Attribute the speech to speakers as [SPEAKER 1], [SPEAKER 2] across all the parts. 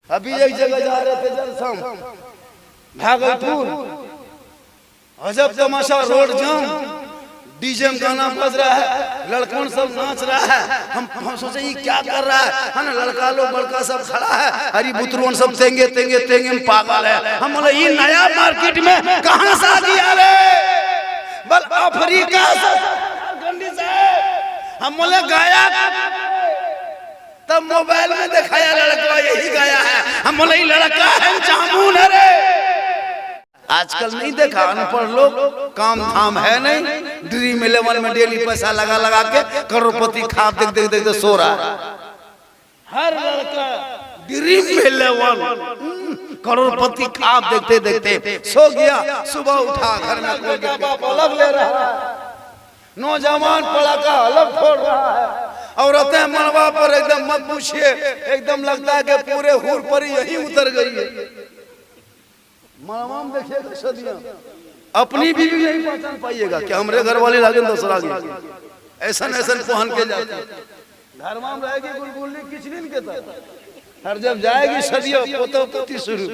[SPEAKER 1] अभी एक जगह जा रहे थे जलसम भागलपुर, अजब तमाशा, रोड जाम, डीजे में गाना बज रहा है, लड़कों सब नाच रहा है। हम सोचे ये क्या कर रहा है ना, लड़का लोग बड़का सब खड़ा है, हरी बुतरुन सब तेंगे तेंगे तेंगे में पागल है। हम बोले ये नया मार्केट में कहां से आ गया रे, बल अफ्रीका से हम बोले गाया, तब मोबाइल में दिखाया लड़का यही गाया है। हम बोले लड़का है जामुन है रे। आजकल नहीं देखा, अनपढ़ लोग काम धाम है नहीं, ड्रीम 11 में डेली पैसा लगा लगा के करोड़पति खा देख देख देख सो रहा है। हर लड़का ड्रीम 11 करोड़पति खा देखते देखते सो गया, सुबह उठा घर में कोई के बाप अलग ले रहा है, नौजवान पड़ा का अलग फोड़ रहा है, औरतें मरवा पर एकदम मत पूछिए, एकदम लगता है कि पूरे हुर पर यही उतर गई है। देखिएगा सदियां, अपनी बीवी नहीं पहचान पाइएगा कि हमरे घर वाले लागे दूसरा के ऐसा ऐसा पहन के जाते घर में रहेगी गुलगुली किचलिन के तरह। और जब जाएगी सदियों पोतो पोती शुरू,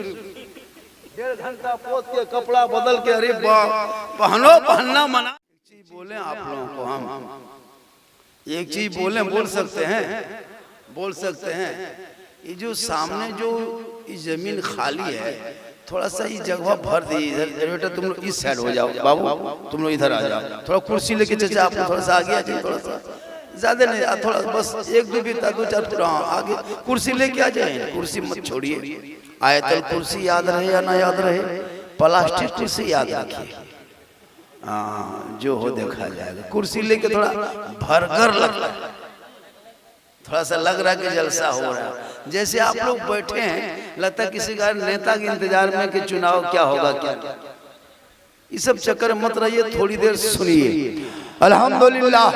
[SPEAKER 1] 1.5 घंटा पोत के कपड़ा बदल के, अरे पहनो पहनना मना। एक चीज बोले आप लोगों को, हम एक चीज बोले, बोल सकते हैं, ये जो सामने जो जमीन खाली है, थोड़ा सा ये जगह भर दी। इधर बेटा तुम लोग इस साइड हो जाओ, बाबू तुम लोग इधर आ जाओ, थोड़ा कुर्सी लेके चचा आप थोड़ा सा आगे आ जाए, थोड़ा सा ज्यादा नहीं, थोड़ा बस 1-2 बीता 2-4 फुट आगे कुर्सी लेके आ जाए। कुर्सी मत छोड़िए, आयतल कुर्सी याद रहे या ना याद रहे, प्लास्टिक कुर्सी याद रखिए, हाँ जो हो देखा जाएगा। कुर्सी लेके थोड़ा भरकर लग रहा है, थोड़ा सा लग रहा है कि जलसा हो रहा है। जैसे आप लोग बैठे हैं, लगता है किसी का नेता के इंतजार में कि चुनाव क्या होगा क्या, ये सब चक्कर मत रहिए, थोड़ी देर सुनिए। अल्हम्दुलिल्लाह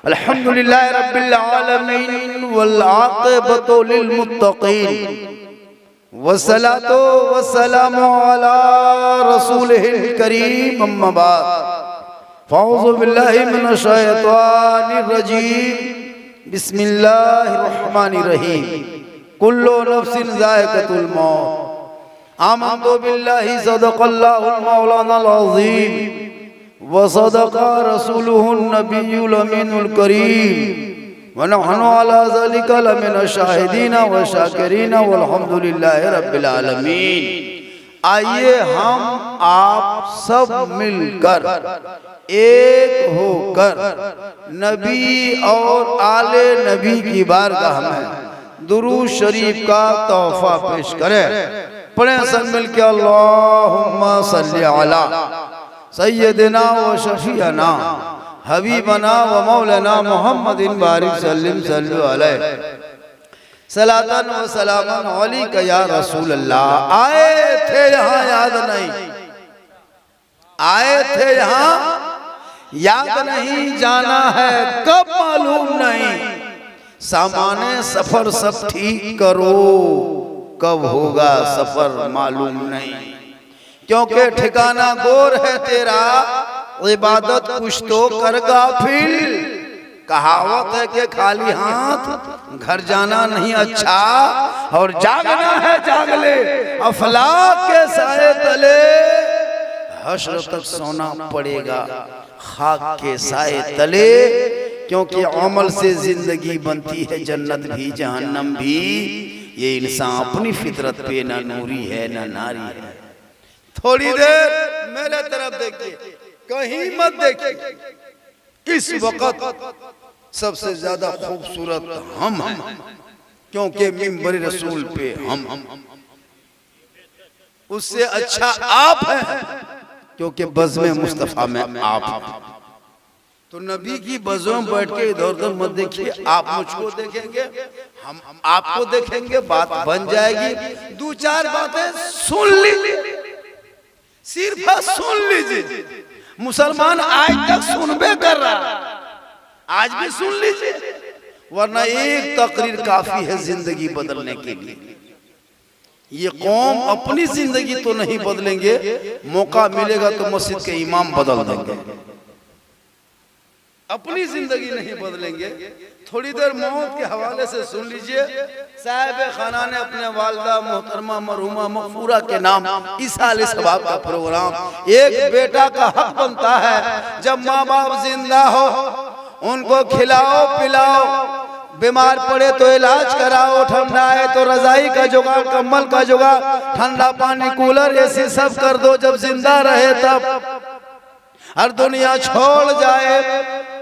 [SPEAKER 1] अल्हम्दुलिल्लाह रब्बिल आलमीन वल आक़िबतु लिल मुत्तक़ीन वस्सलातु वस्सलामु अला रसूलिहिल करीम, अम्मा बाद, फ़अऊज़ु बिल्लाहि मिनश शैतानिर रजीम, बिस्मिल्लाहिर्रहमानिर्रहीम, कुल्लु नफ्सिन ज़ाइक़तुल मौत, आमन्तु बिल्लाहि सदक़ल्लाहुल मौलानाल अज़ीम व सदक़ा रसूलुहुन नबियुल अमीनुल करीम व नहनु अला ज़ालिका लमिनश शाहिदीन व शाकिरीन वल्हम्दुलिल्लाहि रब्बिल आलमीन। आइए हम आप सब मिलकर एक होकर नबी और आले नबी की बारगाह में दुरूद शरीफ का तोहफा पेश करें। पढ़े सब मिल के अल्लाहुम्मा सल्ली अला सय्यदिना व शफीअना हबीबना व मौलाना मुहम्मदिन बारिक सल्लिम सल्लु अलैहि सलातन व सलामन अलैका या रसूल अल्लाह। आए थे यहाँ याद नहीं, आए थे यहाँ याद नहीं, जाना है कब मालूम नहीं, सामाने सफर सब ठीक करो, कब होगा सफर मालूम नहीं, क्योंकि ठिकाना गोर है तेरा, इबादत कुछ तो कर गाफिल। कहावत है कि खाली हाथ घर जाना नहीं अच्छा, और जागना है जाग ले, अफलाक के साए तले हश्र तक सोना पड़ेगा, खाक के साए तले, क्योंकि अमल से जिंदगी बनती है जन्नत भी जहन्नम भी। ये इंसान अपनी फितरत पे ना नूरी है ना नारी है। थोड़ी देर मेरे तरफ देखिए, कहीं मत देखिए। इस वक्त सबसे ज्यादा खूबसूरत हम हैं, क्योंकि मिंबर रसूल पे हम, उससे अच्छा आप हैं, क्योंकि बज़्म मुस्तफ़ा में आप हैं। तो नबी की बज़्म में बैठ के इधर उधर मत देखिए, आप मुझको देखेंगे, हम आपको देखेंगे, बात बन जाएगी। 2-4 बातें सुन लीजिए, सिर्फ सुन लीजिए। मुसलमान आज तक सुनबे कर रहा, आज भी सुन लीजिए, वरना एक तकरीर काफी है जिंदगी बदलने के लिए। ये कौम अपनी जिंदगी तो नहीं बदलेंगे, मौका मिलेगा तो मस्जिद के इमाम बदल देंगे। अपनी जिंदगी नहीं बदलेंगे। थोड़ी देर मौत के हवाले से सुन लीजिए। साहिब खाना ने अपने वालदा मोहतरमा मरहुमा मगफूरा के नाम ईसा अलैहिस्सलाम का प्रोग्राम, एक बेटा का हक बनता है जब माँ बाप जिंदा हो उनको खिलाओ पिलाओ, बीमार पड़े तो इलाज कराओ, ठंडा है तो रजाई का जुगाड़, कम्बल का जुगाड़, ठंडा पानी, कूलर, एसी सब कर दो जब जिंदा रहे तब। हर दुनिया छोड़ जाए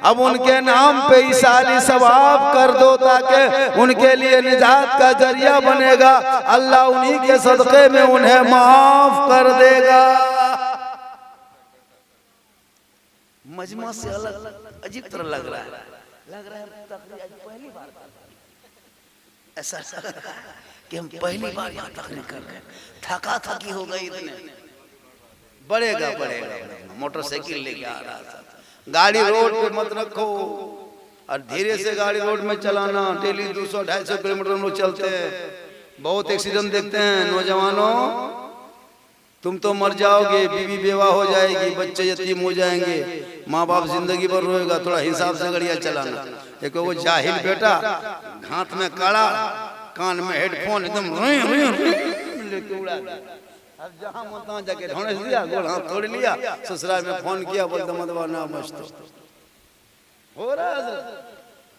[SPEAKER 1] अब उनके नाम पे ईसा अलैहिस्सलाम कर दो ताकि उनके लिए निजात का जरिया बनेगा। अल्लाह उन्हीं के सदक़े में उन्हें माफ कर देगा। मजमा से अलग अजीब तरह लग रहा है तकरीर आज पहली बार ऐसा लग रहा है कि हम पहली बार यहाँ तकरीर कर रहे हैं। थका थकी हो गई इतने। बढ़ेगा बढ़ेगा। मोटरसाइकिल लेके आ रहा था। गाड़ी रोड पे मत रखो और धीरे से गाड़ी रोड में चलाना। डेली 200-250 किलोमीटर हम लोग चलते हैं। बहुत एक्सीडेंट देखते हैं। नौजवानों तुम तो मर जाओगे, बीवी बेवा हो जाएगी, बच्चे यतीम हो जाएंगे, माँ बाप जिंदगी भर रोएगा। थोड़ा हिसाब से गाड़ियाँ चलाना। एक वो जाहिल बेटा हाथ में कड़ा, कान में हेडफोन, एकदम लेके उड़ा। अब जहाँ मन तहाँ जाके ढोने दिया, गोल हाथ तोड़ लिया, ससुराल में फोन किया, बोलते मत ना मस्त हो रहा है।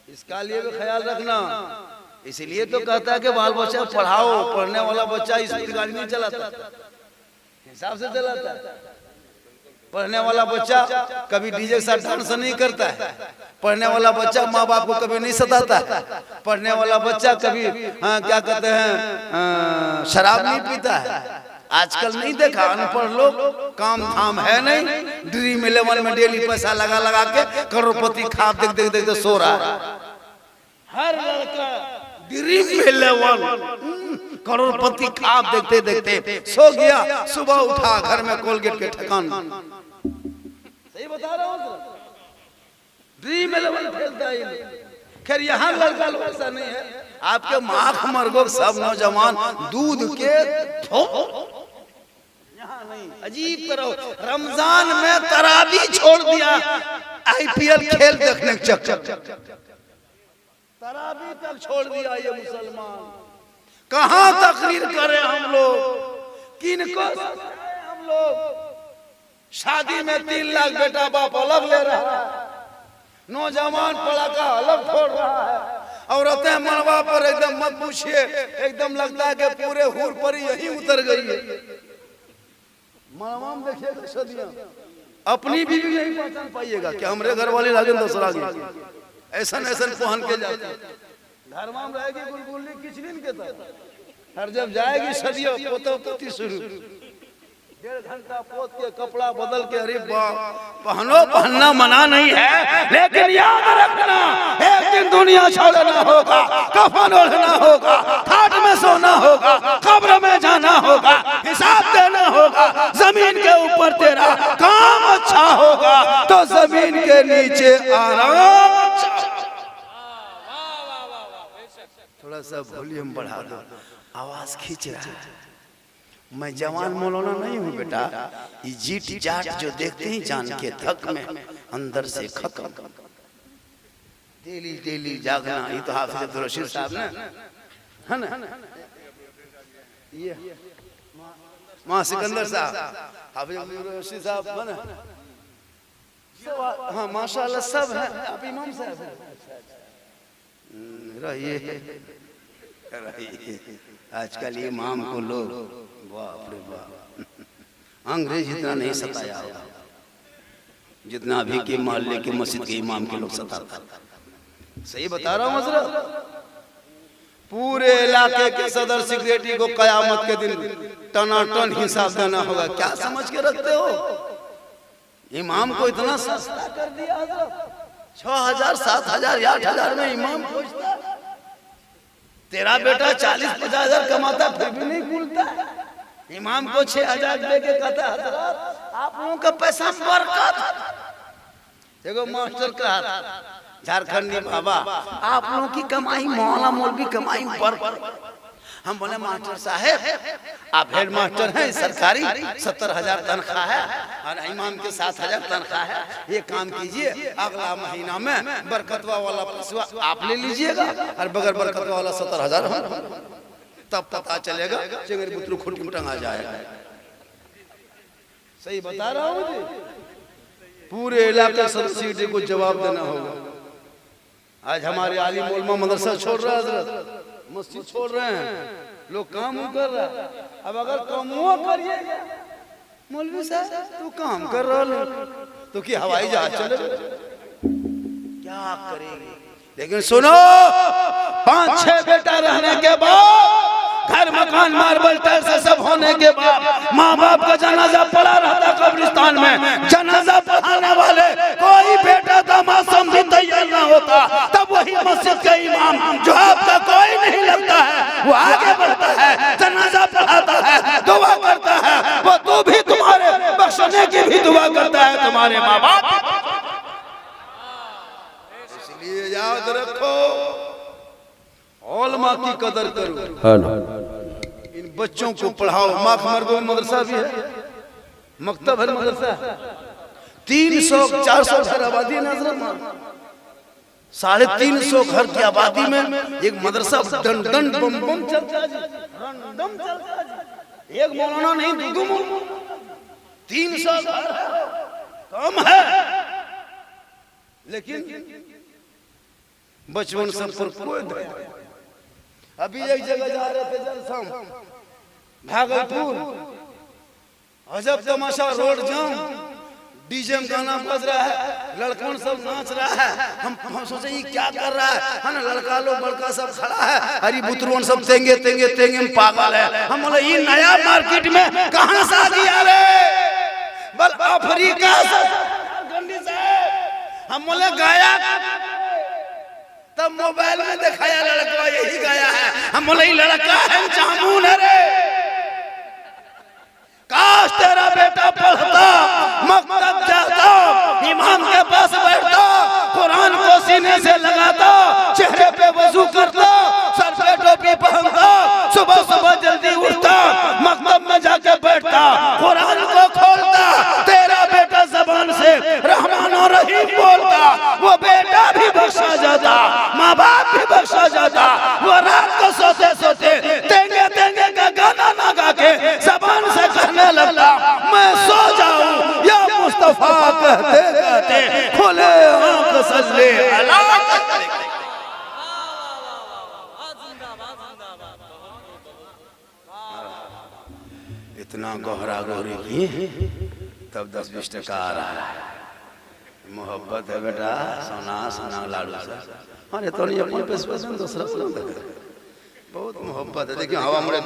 [SPEAKER 1] इसका लिए भी ख्याल रखना। इसलिए तो कहता है कि बाल बच्चा पढ़ाओ। पढ़ने वाला बच्चा स्पीड गाड़ी नहीं चलाता, हिसाब से चलाता है। पढ़ने वाला बच्चा कभी डीजे के साथ डांस नहीं करता है। पढ़ने वाला बच्चा माँ बाप को कभी नहीं सताता है। पढ़ने वाला बच्चा कभी क्या कहते हैं शराब नहीं पीता है। आजकल नहीं देखा अनपढ़ लोग, काम धाम है नहीं, ड्रीम 11 में डेली पैसा लगा लगा के करोड़पति खाब देख देख देख सो रहा है। हर लड़का ड्रीम 11 करोड़पति खाब देखते देखते सो गया। सुबह उठा घर में कोलगेट के ठकान। सही बता रहा हूँ। ड्रीम 11 खेलता है। खैर यहाँ लड़का लोग ऐसा नहीं है। आपके माख मरगो सब नौजवान दूध के यहाँ नहीं। अजीब तरह रमजान में तरावी छोड़ दिया आईपीएल खेल देखने के चक्कर। तरावी तक छोड़ दिया ये मुसलमान। कहाँ तकरीर करें हम लोग, किनको हम लोग। शादी में 3 लाख बेटा बाप अलग ले रहा है, नौजवान पड़ाका अलग फोड़ रहा है, औरतें मरवा पर एकदम मत पूछिए, एकदम लगता है कि पूरे हूर पर यही उतर गई है। मरवा में देखिएगा सदियां अपनी बीवी नहीं पहचान पाइएगा कि हमरे घर वाले लागे दूसरा ऐसा ऐसा पहन के जाते घर में रहेगी गुलगुली किचलिन के तरह। हर जब जाएगी सदियों पोता पोती शुरू 1.5 घंटा पोत के कपड़ा बदल के। अरे पहनो, पहनना मना नहीं है, लेकिन याद रखना एक दिन दुनिया छोड़ना होगा, कफन ओढ़ना होगा, खाट में सोना होगा, कब्र में जाना होगा, हिसाब देना होगा। जमीन के ऊपर तेरा काम अच्छा होगा तो जमीन के नीचे आराम। थोड़ा सा वॉल्यूम बढ़ा दो, आवाज खींच रहा है। मैं जवान मौलाना नहीं हूँ बेटा। ये जीट जाट जो देखते हैं जान के थक में अंदर से खत्म। डेली डेली जागना, ये तो हाफिज अब्दुल रशीद साहब ने है ना, ये मां सिकंदर साहब, हाफिज अब्दुल रशीद साहब है ना। हाँ माशाल्लाह सब है। आप इमाम साहब रहिए। आजकल इमाम को लोग बाप रे बाप अंग्रेज इतना नहीं सताया होगा जितना अभी के मोहल्ले के मस्जिद के इमाम के लोग सताता। सही बता रहा हूँ मसला। पूरे इलाके के सदर सेक्रेटरी को कयामत के दिन टनाटन हिसाब देना होगा। क्या समझ के रखते हो? इमाम को इतना सस्ता कर दिया। 6,000 7,000 8,000 में इमाम पहुंचता। तेरा बेटा 40-50 हजार कमाता फिर भी नहीं भूलता। इमाम को 6,000 दे के कहता हजरत आप लोगों का पैसा बरकत। देखो मास्टर का झारखंडी बाबा आप लोगों की कमाई मौला मौलवी कमाई बरकत। हम बोले मास्टर साहब आप हेड मास्टर हैं सरकारी, 70,000 तनख्वाह है और इमाम के 7,000 तनख्वाह है। ये काम कीजिए, अगला महीना में बरकतवा वाला पैसा आप ले लीजिएगा और बगैर बरकतवा वाला 70,000 तब पता चलेगा चिंगरी बुतरू खुट में टंगा जाएगा। सही बता रहा हूँ जी, पूरे इलाके सब्सिडी को जवाब देना होगा। आज हमारे आलिम उलमा मदरसा छोड़ रहा है, हजरत मस्जिद छोड़ रहे हैं, लोग काम कर रहा है। अब अगर कमुआ करिएगा मौलवी साहब तो काम कर रहा तो कि हवाई जहाज चले क्या करेंगे। लेकिन सुनो, 5-6 बेटा रहने के बाद, घर मकान मार्बल टाइल से सब होने के बाद, माँ बाप का जनाजा पड़ा रहता कब्रिस्तान में, जनाजा पढ़ाने वाले कोई बेटा दामाद समझी तैयार ना होता, तब वही मस्जिद का इमाम जो आपका कोई नहीं लगता है वो आगे बढ़ता है, जनाजा पढ़ाता है, दुआ करता है, वो तो भी तुम्हारे बख्शने की भी दुआ करता है तुम्हारे माँ बाप। इसलिए याद रखो, उलमा की कदर करो, इन बच्चों को पढ़ाओ। माख मरगो मदरसा भी है, मकतब है मदरसा, 300-400 घर आबादी नजर, 350 घर की आबादी में एक मदरसा डन डन बम बम चलता है। एक मौलाना नहीं, दो मौलाना, 300 घर कम है, लेकिन बचपन सब पर कोई। अभी एक जगह जा रहे थे जलसम, भागलपुर, अजब तमाशा, रोड जाम, डीजे में गाना बज रहा है, लड़कन सब नाच रहा है। हम सोचे ये क्या कर रहा है ना, लड़का लोग बड़का सब खड़ा है, हरी बुतरुन सब तेंगे तेंगे तेंगे में पागल है। हम बोले ये नया मार्केट में कहां से आ गया रे, बल अफ्रीका से। हम बोले गाया, तब मोबाइल में दिखाया लड़का यही गाया है। हम बोले ये लड़का है जामुन है रे, काश तेरा बेटा पढ़ता, मकतब जाता, इमाम के पास बैठता, कुरान को सीने से लगाता, चेहरे पे वजू करता, सर पे टोपी पहनता, सुबह सुबह जल्दी उठता, मकतब में जाके बैठता, कुरान को खोलता, तेरा बेटा जबान से रहमान और रहीम बोलता, वो बेटा भी बख्शा जाता, माँ बाप भी बख्शा जाता। वो रात को सोते सोते तेंगे तेंगे का गाना ना गा के जबान से कहने लगता, मैं सो जाऊं या मुस्तफा कहते कहते खोले आंख सजले अला। इतना गहरा गहरी की, तब 10-20 टका आ रहा है। मोहब्बत है बेटा, सोना सोना लाडू सा, अरे तो नहीं अपने पे दूसरा बहुत मोहब्बत है। देखिए हवा मुड़े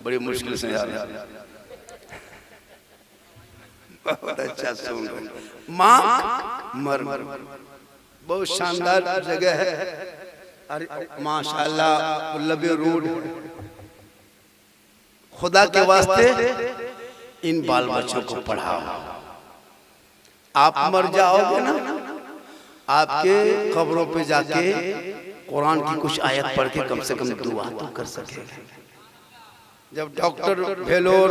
[SPEAKER 1] बड़ी मुश्किल से यार, बहुत अच्छा सुन। माँ मर बहुत शानदार जगह है, अरे माशाल्लाह, लबे रोड। खुदा के वास्ते इन बाल बच्चों को पढ़ाओ। आप मर जाओगे ना, आपके कब्रों पे जाके कुरान की कुछ आयत पढ़ के कम से कम दुआ तो कर सकेंगे। जब doctor Vellore,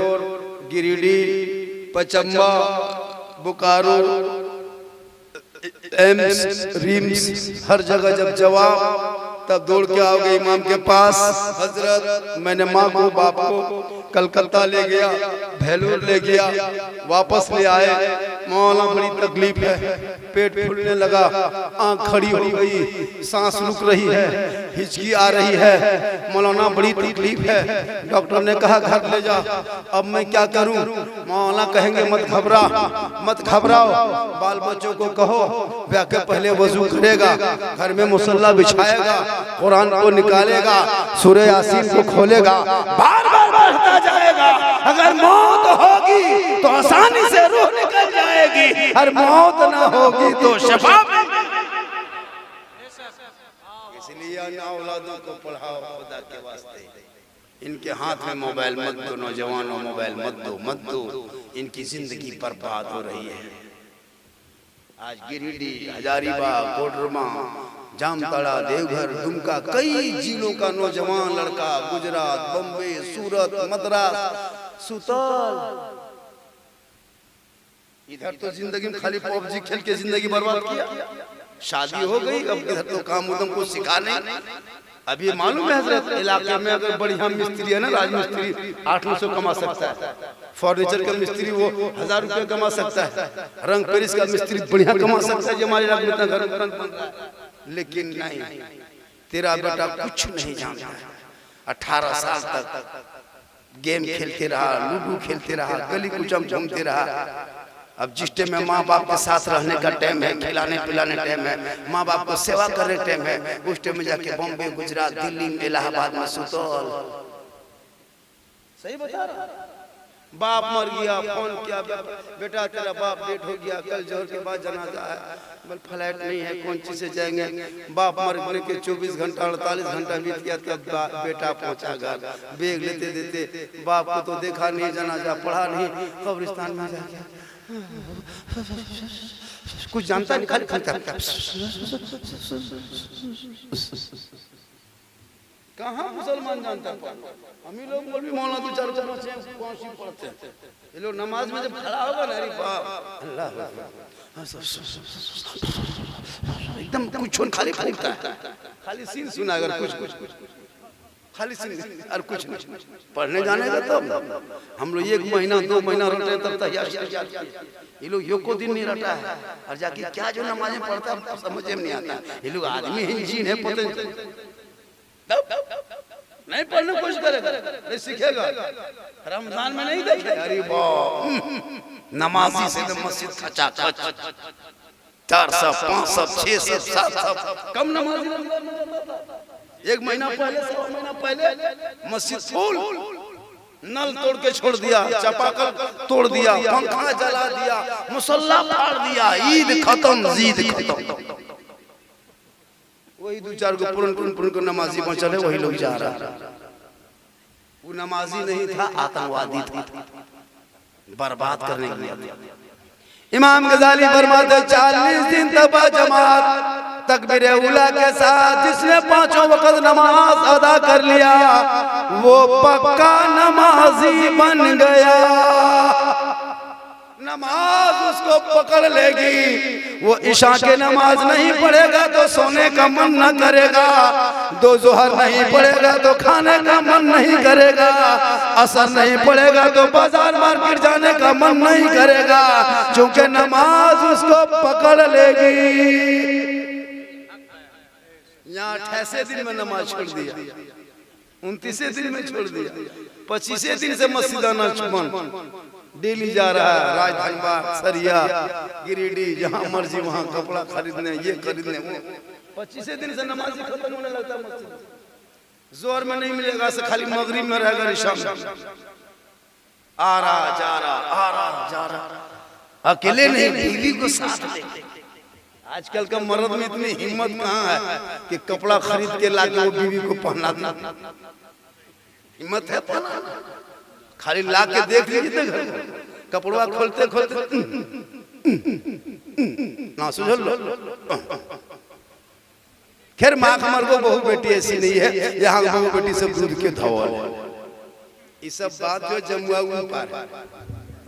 [SPEAKER 1] Giridih, Pachamba, Bokaro, AIIMS, RIMS, हर जगह जब जवाब, तब दौड़ के आओगे इमाम के पास, हजरत मैंने माँ को बाप को कलकत्ता ले गया, भेलोर ले गया, वापस ले आए, मौलाना बड़ी तकलीफ है, पेट फूलने लगा, आंख खड़ी हो गई, सांस रुक रही है, हिचकी आ रही है, मौलाना बड़ी तकलीफ है। डॉक्टर ने कहा घर ले जा। अब मैं क्या करूं? मौलाना कहेंगे मत घबरा, मत घबराओ, बाल बच्चों को कहो ब्याह के पहले वजू करेगा, घर में मुसल्ला बिछाएगा, कुरान को निकालेगा, सूरह यासीन को खोलेगा, बार बार पढ़ता जाएगा। अगर मौत होगी तो आसानी से रूह निकल जाएगी, और मौत ना होगी तो शफा। इसलिए औलादों को पढ़ाओ खुदा के वास्ते। इनके हाथ में मोबाइल मत दो, नौजवानों मोबाइल मत दो, इनकी जिंदगी बर्बाद हो रही है। आज गिरिडीह, हजारीबाग, कोडरमा, जामताड़ा, देवघर, दुमका, कई जिलों का नौजवान लड़का गुजरात, बम्बे, सूरत, मद्रास, सुतल, इधर तो जिंदगी में खाली पबजी खेल के जिंदगी बर्बाद किया। शादी हो गई, अब इधर तो काम उदम को सिखा नहीं। अभी मालूम है हजरत, इलाके में अगर बढ़िया मिस्त्री है ना, राजमिस्त्री 800 कमा सकता है, फर्नीचर का मिस्त्री वो 1000 रुपये कमा सकता है, रंग पेरिस का मिस्त्री बढ़िया कमा सकता है, हमारे इलाके में घर बन रहा है। लेकिन नहीं, तेरा बेटा कुछ नहीं जानता। 18 साल तक गेम खेलते रहा, लूडो खेलते रहा, गली कुचम घूमते रहा। अब जिस टाइम में माँ बाप के साथ रहने का टाइम है, खिलाने पिलाने टाइम है, माँ बाप को सेवा करने टाइम है, उस टाइम में जाके बॉम्बे, गुजरात, दिल्ली, इलाहाबाद में सुतल। सही बता रहा। बाप मर गया, फोन किया, बेटा तेरा बाप डेट हो गया, कल जोहर के बाद जनाजा है, बोल फ्लाइट नहीं है, कौन चीज से जाएंगे। बाप मरने के 24 घंटा 48 घंटा बीत गया, तब बेटा पहुंचा घर, बैग लेते देते बाप को तो देखा नहीं, जनाजा पढ़ा नहीं, कब्रिस्तान में जाके कुछ जानता नहीं, खाली खाता कहाँ मुसलमान जानता है। हम ही लोग मौलवी मौलाना दो चार कौन सी पढ़ते हैं, ये लोग नमाज में जब खड़ा होगा ना, अरे बाप अल्लाह एकदम कुछ खाली फूकता है, खाली सीन सुना, अगर कुछ खाली सीन और कुछ नहीं। पढ़ने जाने का तब हम लोग 1 महीना 2 महीना रटे, तब तक ये लोग यो को दिन नहीं रटा है, और जाके क्या जो नमाजें पढ़ता है समझ में नहीं आता। ये लोग आदमी ही जीन है, पता नहीं पढ़ने की कोशिश करेगा, नहीं सीखेगा, रमजान में नहीं देखेगा। अरे बाप, नमाजी से तो मस्जिद खचा खच, 400 500 600 700 कम नमाजी। 1 महीना पहले 1 महीना पहले मस्जिद फुल, नल तोड़ के छोड़ दिया, चापाकल तोड़ दिया, पंखा जला दिया, मुसल्ला फाड़ दिया, ईद खत्म, जीद खत्म। वही 2-4 को पुरन को नमाजी पहुंचले, वही लोग जा रहा। वो नमाजी नहीं था, आतंकवादी था, बर्बाद करने के लिए। इमाम गजाली फरमाते 40 दिन तक जमात तकबीर उला के साथ जिसने 5 वक्त नमाज अदा कर लिया, वो पक्का नमाजी बन गया। नमाज उसको पकड़ लेगी, वो इशा के नमाज नहीं पढ़ेगा तो सोने का मन न करेगा, 2 जोहर नहीं पढ़ेगा तो खाने का मन नहीं करेगा, असर नहीं पढ़ेगा तो बाजार मार्केट जाने का मन नहीं करेगा, क्योंकि नमाज उसको पकड़ लेगी। यहाँ 28 दिन में नमाज छोड़ दिया, 29 दिन में छोड़ दिया, 25 दिन से मस्जिद आना बंद, डेली जा रहा है, राजधानी, सरिया, गिरिडीह, जहाँ मर्जी वहाँ कपड़ा खरीदने, ये खरीदने। 25 दिन से नमाज खत्म होने लगता है। जोर में नहीं मिलेगा, से खाली मगरिब में रहेगा, इशा में आ रहा जा रहा, आ रहा जा रहा, अकेले नहीं, बीवी को साथ ले। आजकल का मर्द में इतनी हिम्मत कहाँ है कि कपड़ा खरीद के लाके वो बीवी को पहना दे। हिम्मत है पहना, खाली ला के देख लीजिए, कपड़ा खोलते खोलते ना सुझल लो। खैर माँ कमर को बहू बेटी ऐसी नहीं है, यहाँ बहू बेटी सब दूध के धवल। ये सब बात जो जमुआ ऊपर,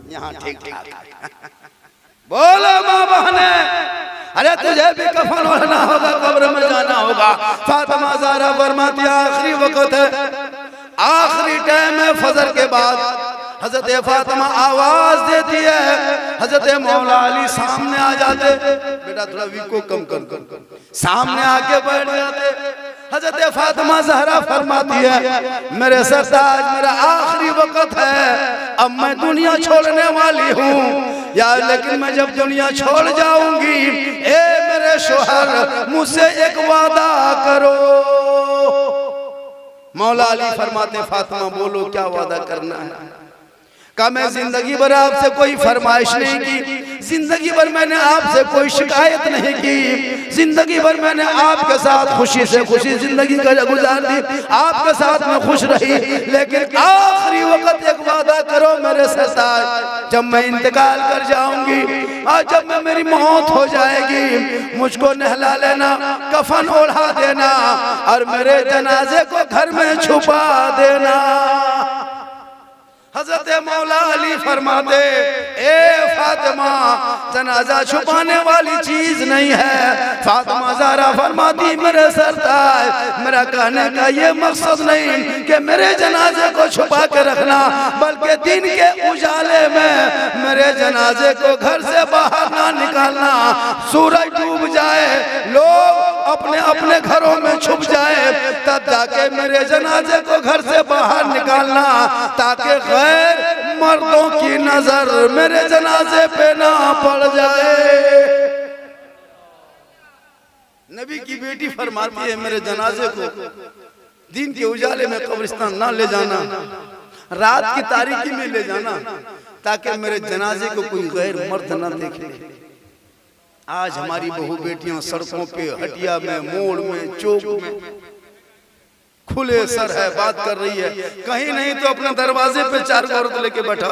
[SPEAKER 1] यहाँ ठीक ठाक। बोलो माँ बहने, अरे तुझे भी कफन ओढ़ना होगा, कब्र में जाना होगा। फातिमा ज़हरा फरमाती आखिरी वक्त है, आखिरी टाइम है, फजर के बाद हजरत फातिमा आवाज देती है, हजरत मौला अली सामने आ जाते, बेटा थोड़ा वीको कम कर, सामने आके बैठ जाते। हजरत फातिमा ज़हरा फरमाती है मेरे सरताज, मेरा आखिरी वक्त है, अब मैं दुनिया छोड़ने वाली हूँ यार, लेकिन मैं जब दुनिया छोड़ जाऊंगी, ए मेरे शोहर मुझसे एक वादा करो। मौला अली फरमाते फातिमा बोलो क्या वादा करना है। कहा मैं जिंदगी भर आपसे कोई फरमाइश नहीं की, जिंदगी भर मैंने आपसे कोई शिकायत नहीं की, जिंदगी भर मैंने आपके साथ खुशी से खुशी जिंदगी गुजार दी, आपके साथ मैं खुश रही, लेकिन आखिरी वक्त एक वादा करो मेरे सरताज, जब मैं इंतकाल कर जाऊंगी और जब मैं मेरी मौत हो जाएगी मुझको नहला लेना, कफन ओढ़ा देना और मेरे जनाजे को घर में छुपा देना। हजरत मौला अली फरमाते ए फातिमा जनाजा छुपाने वाली चीज नहीं है। फातिमा ज़हरा फरमाती मेरे सरताज मेरा कहने का ये मकसद नहीं कि मेरे जनाजे को छुपा के रखना, बल्कि दिन के उजाले में मेरे जनाजे को घर से बाहर ना निकालना, सूरज डूब जाए लोग अपने अपने घरों में छुप जाए तब जाके मेरे जनाजे को घर से बाहर निकालना, ताकि गैर मर्दों की नजर मेरे जनाजे पे ना पड़ जाए। नबी की बेटी फरमाती है मेरे जनाजे को दिन के उजाले में कब्रिस्तान ना ले जाना, रात की तारीकी में ले जाना, ताकि मेरे जनाजे को कोई गैर मर्द ना देखे। आज हमारी बहू बेटियां सड़कों पे, हटिया में, मोड़ में, चौक में खुले सर है बात कर रही है, कहीं नहीं तो अपने दरवाजे पे 4 औरत लेके बैठा,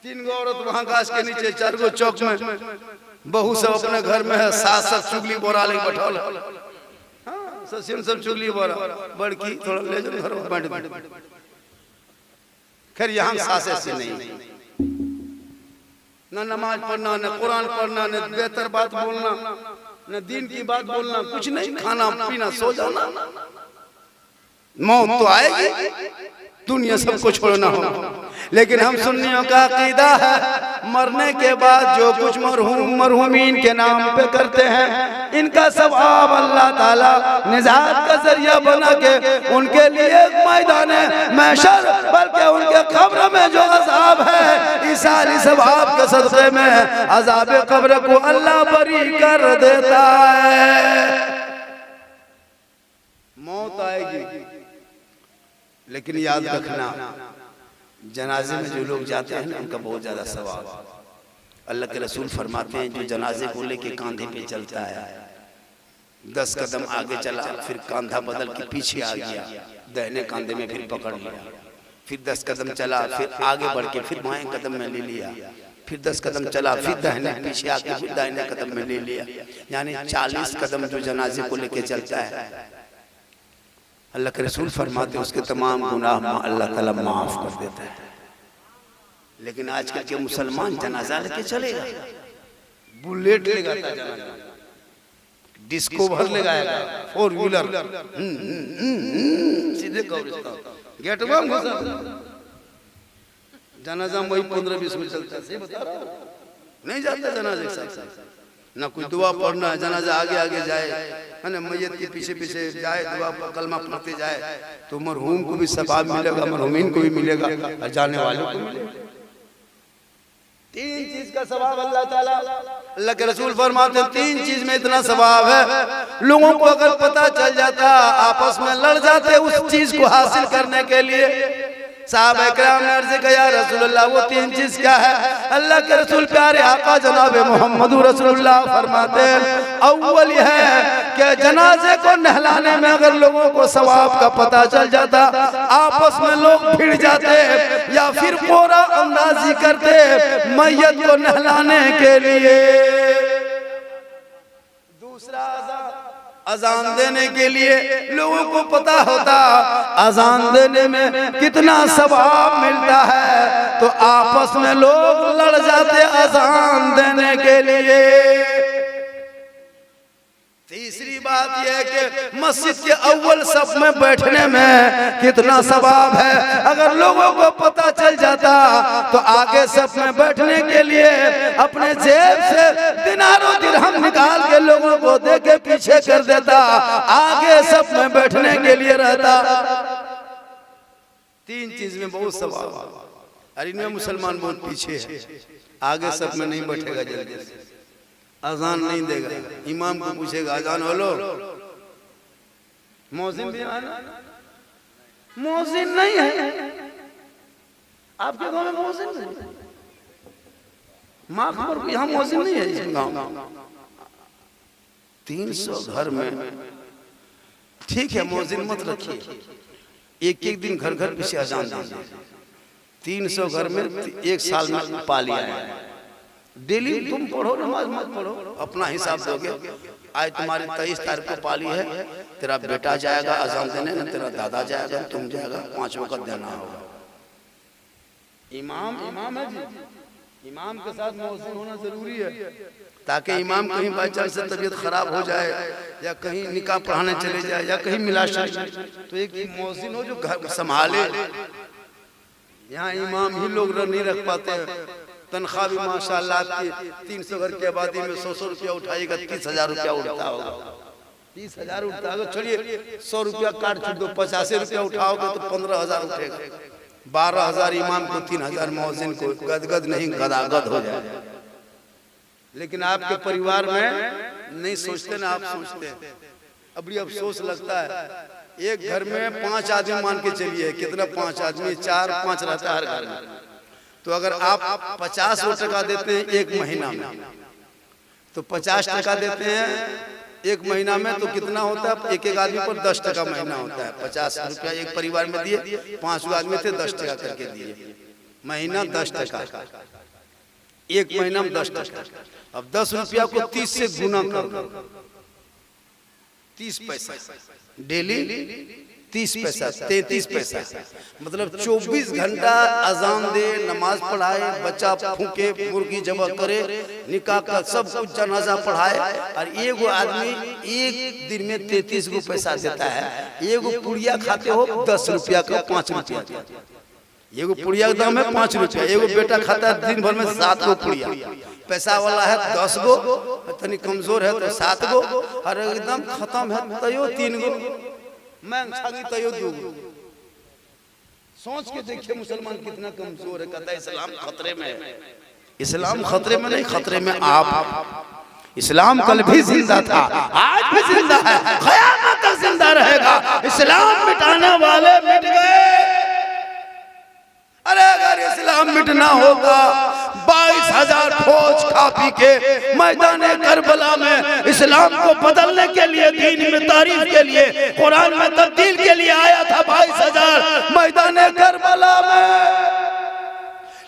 [SPEAKER 1] 3 औरत वहां घास के नीचे, 4 चौक में, बहू सब अपने घर में है, सास सब चुगली बोरा लेके बैठा, ससिन सब चुगली बोरा, बड़की थोड़ा ले जाओ घर में बैठ। खैर यहाँ सास ऐसी नहीं, न नमाज पढ़ना, न कुरान पढ़ना, न बेहतर बात बोलना, न दीन की बात बोलना, कुछ नहीं, खाना पीना सो जाना। मौत तो आएगी, दुनिया सबको छोड़ना हो, लेकिन हम सुन्नियों का अकीदा है मरने के बाद जो कुछ मरहूमीन के नाम पे करते हैं इनका सवाब अल्लाह ताला निजात का जरिया बना के उनके लिए मैदान महशर, बल्कि उनके कब्र में जो अजाब है इस सारी सवाब के सदक़े में अजाब कब्र को अल्लाह बरी कर देता है। मौत आएगी, लेकिन याद रखना जनाजे में जो लोग जाते हैं ना उनका बहुत ज्यादा सवाब। अल्लाह के रसूल फरमाते हैं जो जनाजे को लेके कांधे पे चलता है, 10 कदम आगे चला, फिर कांधा बदल के पीछे आ गया, दाहिने कांधे में फिर पकड़ लिया, फिर 10 कदम चला, फिर आगे बढ़ के फिर बाएं कदम में ले लिया, फिर 10 कदम चला, फिर दाहिने पीछे आके फिर दाहिने कदम में ले लिया, यानी 40 कदम जो जनाजे को लेके चलता है अल्लाह के रसूल फरमाते उसके तमाम गुनाह अल्लाह ताला माफ कर देता है। लेकिन आजकल के मुसलमान जनाजा लेके चलेगा, बुलेट लेगा, डिस्को भर लगाएगा, 4 व्हीलर सीधे कब्रिस्तान गेट में घुसा। जनाजा वही 15-20 में चलता है, बता रहा हूं नहीं जाता जनाजे के साथ, ना कोई दुआ पढ़ना है, जनाजा आगे आगे जाए है ना, मैयत के पीछे पीछे जाए, दुआ कलमा पढ़ते जाए तो मरहूम को भी सवाब मिलेगा, मरहूमीन को भी मिलेगा और जाने वालों को मिलेगा। 3 चीज का सवाब अल्लाह ताला, अल्लाह के रसूल फरमाते हैं 3 चीज में इतना सवाब है, लोगों को अगर पता चल जाता आपस में लड़ जाते उस चीज को हासिल करने के लिए। साहबा इकराम ने अर्ज़ किया या रसूलल्लाह वो 3 चीज क्या है? अल्लाह के रसूल प्यारे आका जनाब मोहम्मद रसूलुल्लाह फरमाते हैं अव्वल है कि जनाजे को नहलाने में अगर लोगों को सवाब का पता चल जाता आपस में लोग भिड़ जाते या फिर कोरा अंदाजी करते मैयत को नहलाने के लिए। दूसरा अजान देने के लिए लोगों को पता होता अजान देने में कितना सवाब मिलता है तो आपस में लोग लड़ जाते अजान देने के लिए। तीसरी बात यह है कि मस्जिद के अव्वल सफ में बैठने में कितना सवाब है, अगर लोगों को पता चल जाता तो आगे सफ में बैठने के लिए अपने जेब से दिनारों दिरहम निकाल के लोगों को दे के पीछे कर देता, आगे सफ में बैठने के लिए रहता। 3 चीज में बहुत सवाब। अरे इनमें मुसलमान बहुत पीछे है, आगे सफ में नहीं बैठेगा, जल्दी से अजान नहीं देगा, इमाम को पूछेगा अजान होलो, मौजिन भी आना, मौजिन नहीं है, आपके गांव में मौजिन नहीं? माँ खबर यहाँ मौजिन नहीं है इस गांव में। 300 घर में ठीक है मौजिन मत रखिए, एक एक दिन घर घर पीछे अजान दीजिए। 300 घर में एक साल में पा लिया है। डेली तुम पढ़ो, नमाज मत पढ़ो, अपना हिसाब दोगे। आज तुम्हारी 23 तारीख को पाली है, तेरा बेटा जाएगा अजान देने, ना तेरा दादा जाएगा, तुम जाएगा, 5 वक्त देना होगा। इमाम है जी, इमाम के साथ मौजिन होना जरूरी है, ताकि इमाम कहीं बाई चांस से तबीयत खराब हो जाए या कहीं निकाह पढ़ाने चले जाए या कहीं मिला तो एक मौजिन हो जो घर संभाले। यहाँ इमाम ही लोग नहीं रख पाते। तनख्वाह भी माशाल्लाह आपकी 300 घर की आबादी में 100 रुपया उठाएगा, 30,000 रुपया उठता होगा। 30,000 उठता होगा, चलिए 100 रुपया काट छूट दो, 85 रुपया उठाओगे तो 15,000 उठेगा। 12,000 इमाम को, 3,000 मौजिन को, गदगद नहीं गदागद हो जाए। लेकिन आपके परिवार में नहीं सोचते ना, आप सोचते हैं। अभी अफसोस लगता है, एक घर में 5 आदमी मान के चलिए, कितना 5 आदमी, 4-5 रहता है हर घर में। तो अगर आप 50 टका देते हैं एक महीना में, तो 50 टका देते हैं एक महीना में, तो कितना होता है? एक एक आदमी पर 10 टका महीना होता है। 50 रुपया एक परिवार में दिए, 5 आदमी थे, 10 टका करके दिए, महीना 10 टका, एक महीना में 10 टका। अब 10 रुपया को 30 से गुना कर दो, 30 पैसा डेली, 30 पैसा, 33 पैसा, मतलब 24 घंटा अजान दे, नमाज पढ़ाए, बच्चा फूके, मुर्गी जबा करे, निकाह का सब कुछ जनाजा पढ़ाए, और एगो आदमी एक दिन में 33 गो पैसा देता है। एगो पुड़िया खाते हो 10 रुपया का, 5 रुपया, एगो पुड़िया का दाम है 5 रुपया। एगो बेटा खाता है दिन भर में 7 गो पुड़िया, पैसा वाला है 10 गो, तनी कमजोर है तो 7 गो, और एकदम खत्म है तो 3 गो, मैं तयो 2 गो। सोच के देखिए मुसलमान कितना कमजोर है। कहता है इस्लाम खतरे में है। इस्लाम खतरे में नहीं, खतरे में आप। इस्लाम कल भी जिंदा था, आज भी जिंदा है, क़यामत तक जिंदा रहेगा। इस्लाम मिटाने वाले मिट गए। अरे अगर इस्लाम मिटना होता, 22,000 फौज खा पी के मैदान करबला में इस्लाम को बदलने के लिए, दीन में तारीफ के लिए, कुरान में तब्दील के लिए आया था 22,000 मैदान करबला में।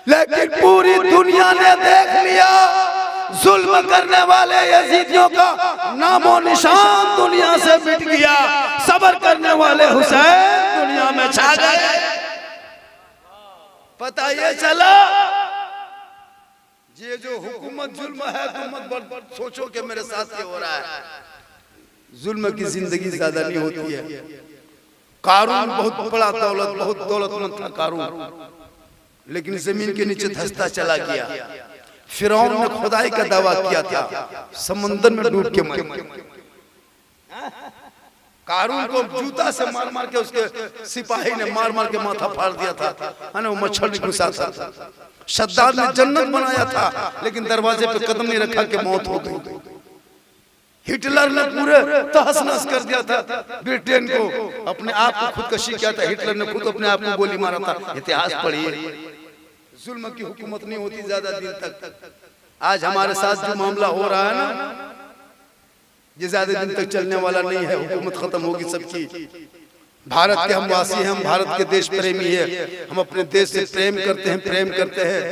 [SPEAKER 1] लेकिन पूरी दुनिया ने देख लिया, जुल्म करने वाले यजीदियों का नामो निशान दुनिया से मिट गया। सब्र करने वाले हुसैन दुनिया में छा गए। पता ये चला, ये जो हुकूमत जुल्म है, हुकूमत सोचो कि मेरे साथ ये हो रहा है। जुल्म की जिंदगी ज्यादा नहीं होती है। कारून बहुत बड़ा दौलत, बहुत दौलतमंद था कारून, लेकिन जमीन के नीचे धंसता चला गया। फिरौन ने खुदाई का दावा किया था, समंदर में डूब के मर। कारून को जूता से मार मार के उसके सिपाही ने मार मार के माथा फाड़ दिया था, है ना, वो मच्छर ने घुसा था। शद्दाद ने जन्नत बनाया था, लेकिन दरवाजे पे कदम नहीं रखा कि मौत हो गई। हिटलर ने पूरे तहस नहस कर दिया था ब्रिटेन को, अपने आप को खुदकशी किया था। हिटलर ने खुद अपने आप को गोली मारा था। इतिहास पढ़िए। जुल्म की हुकूमत नहीं होती ज्यादा दिन तक। आज हमारे साथ जो मामला हो रहा है ना, ये ज्यादा दिन तक चलने वाला नहीं है। हुकूमत खत्म होगी सबकी। भारत के हम वासी हैं, हम भारत के देश प्रेमी है, हम अपने देश से प्रेम करते हैं।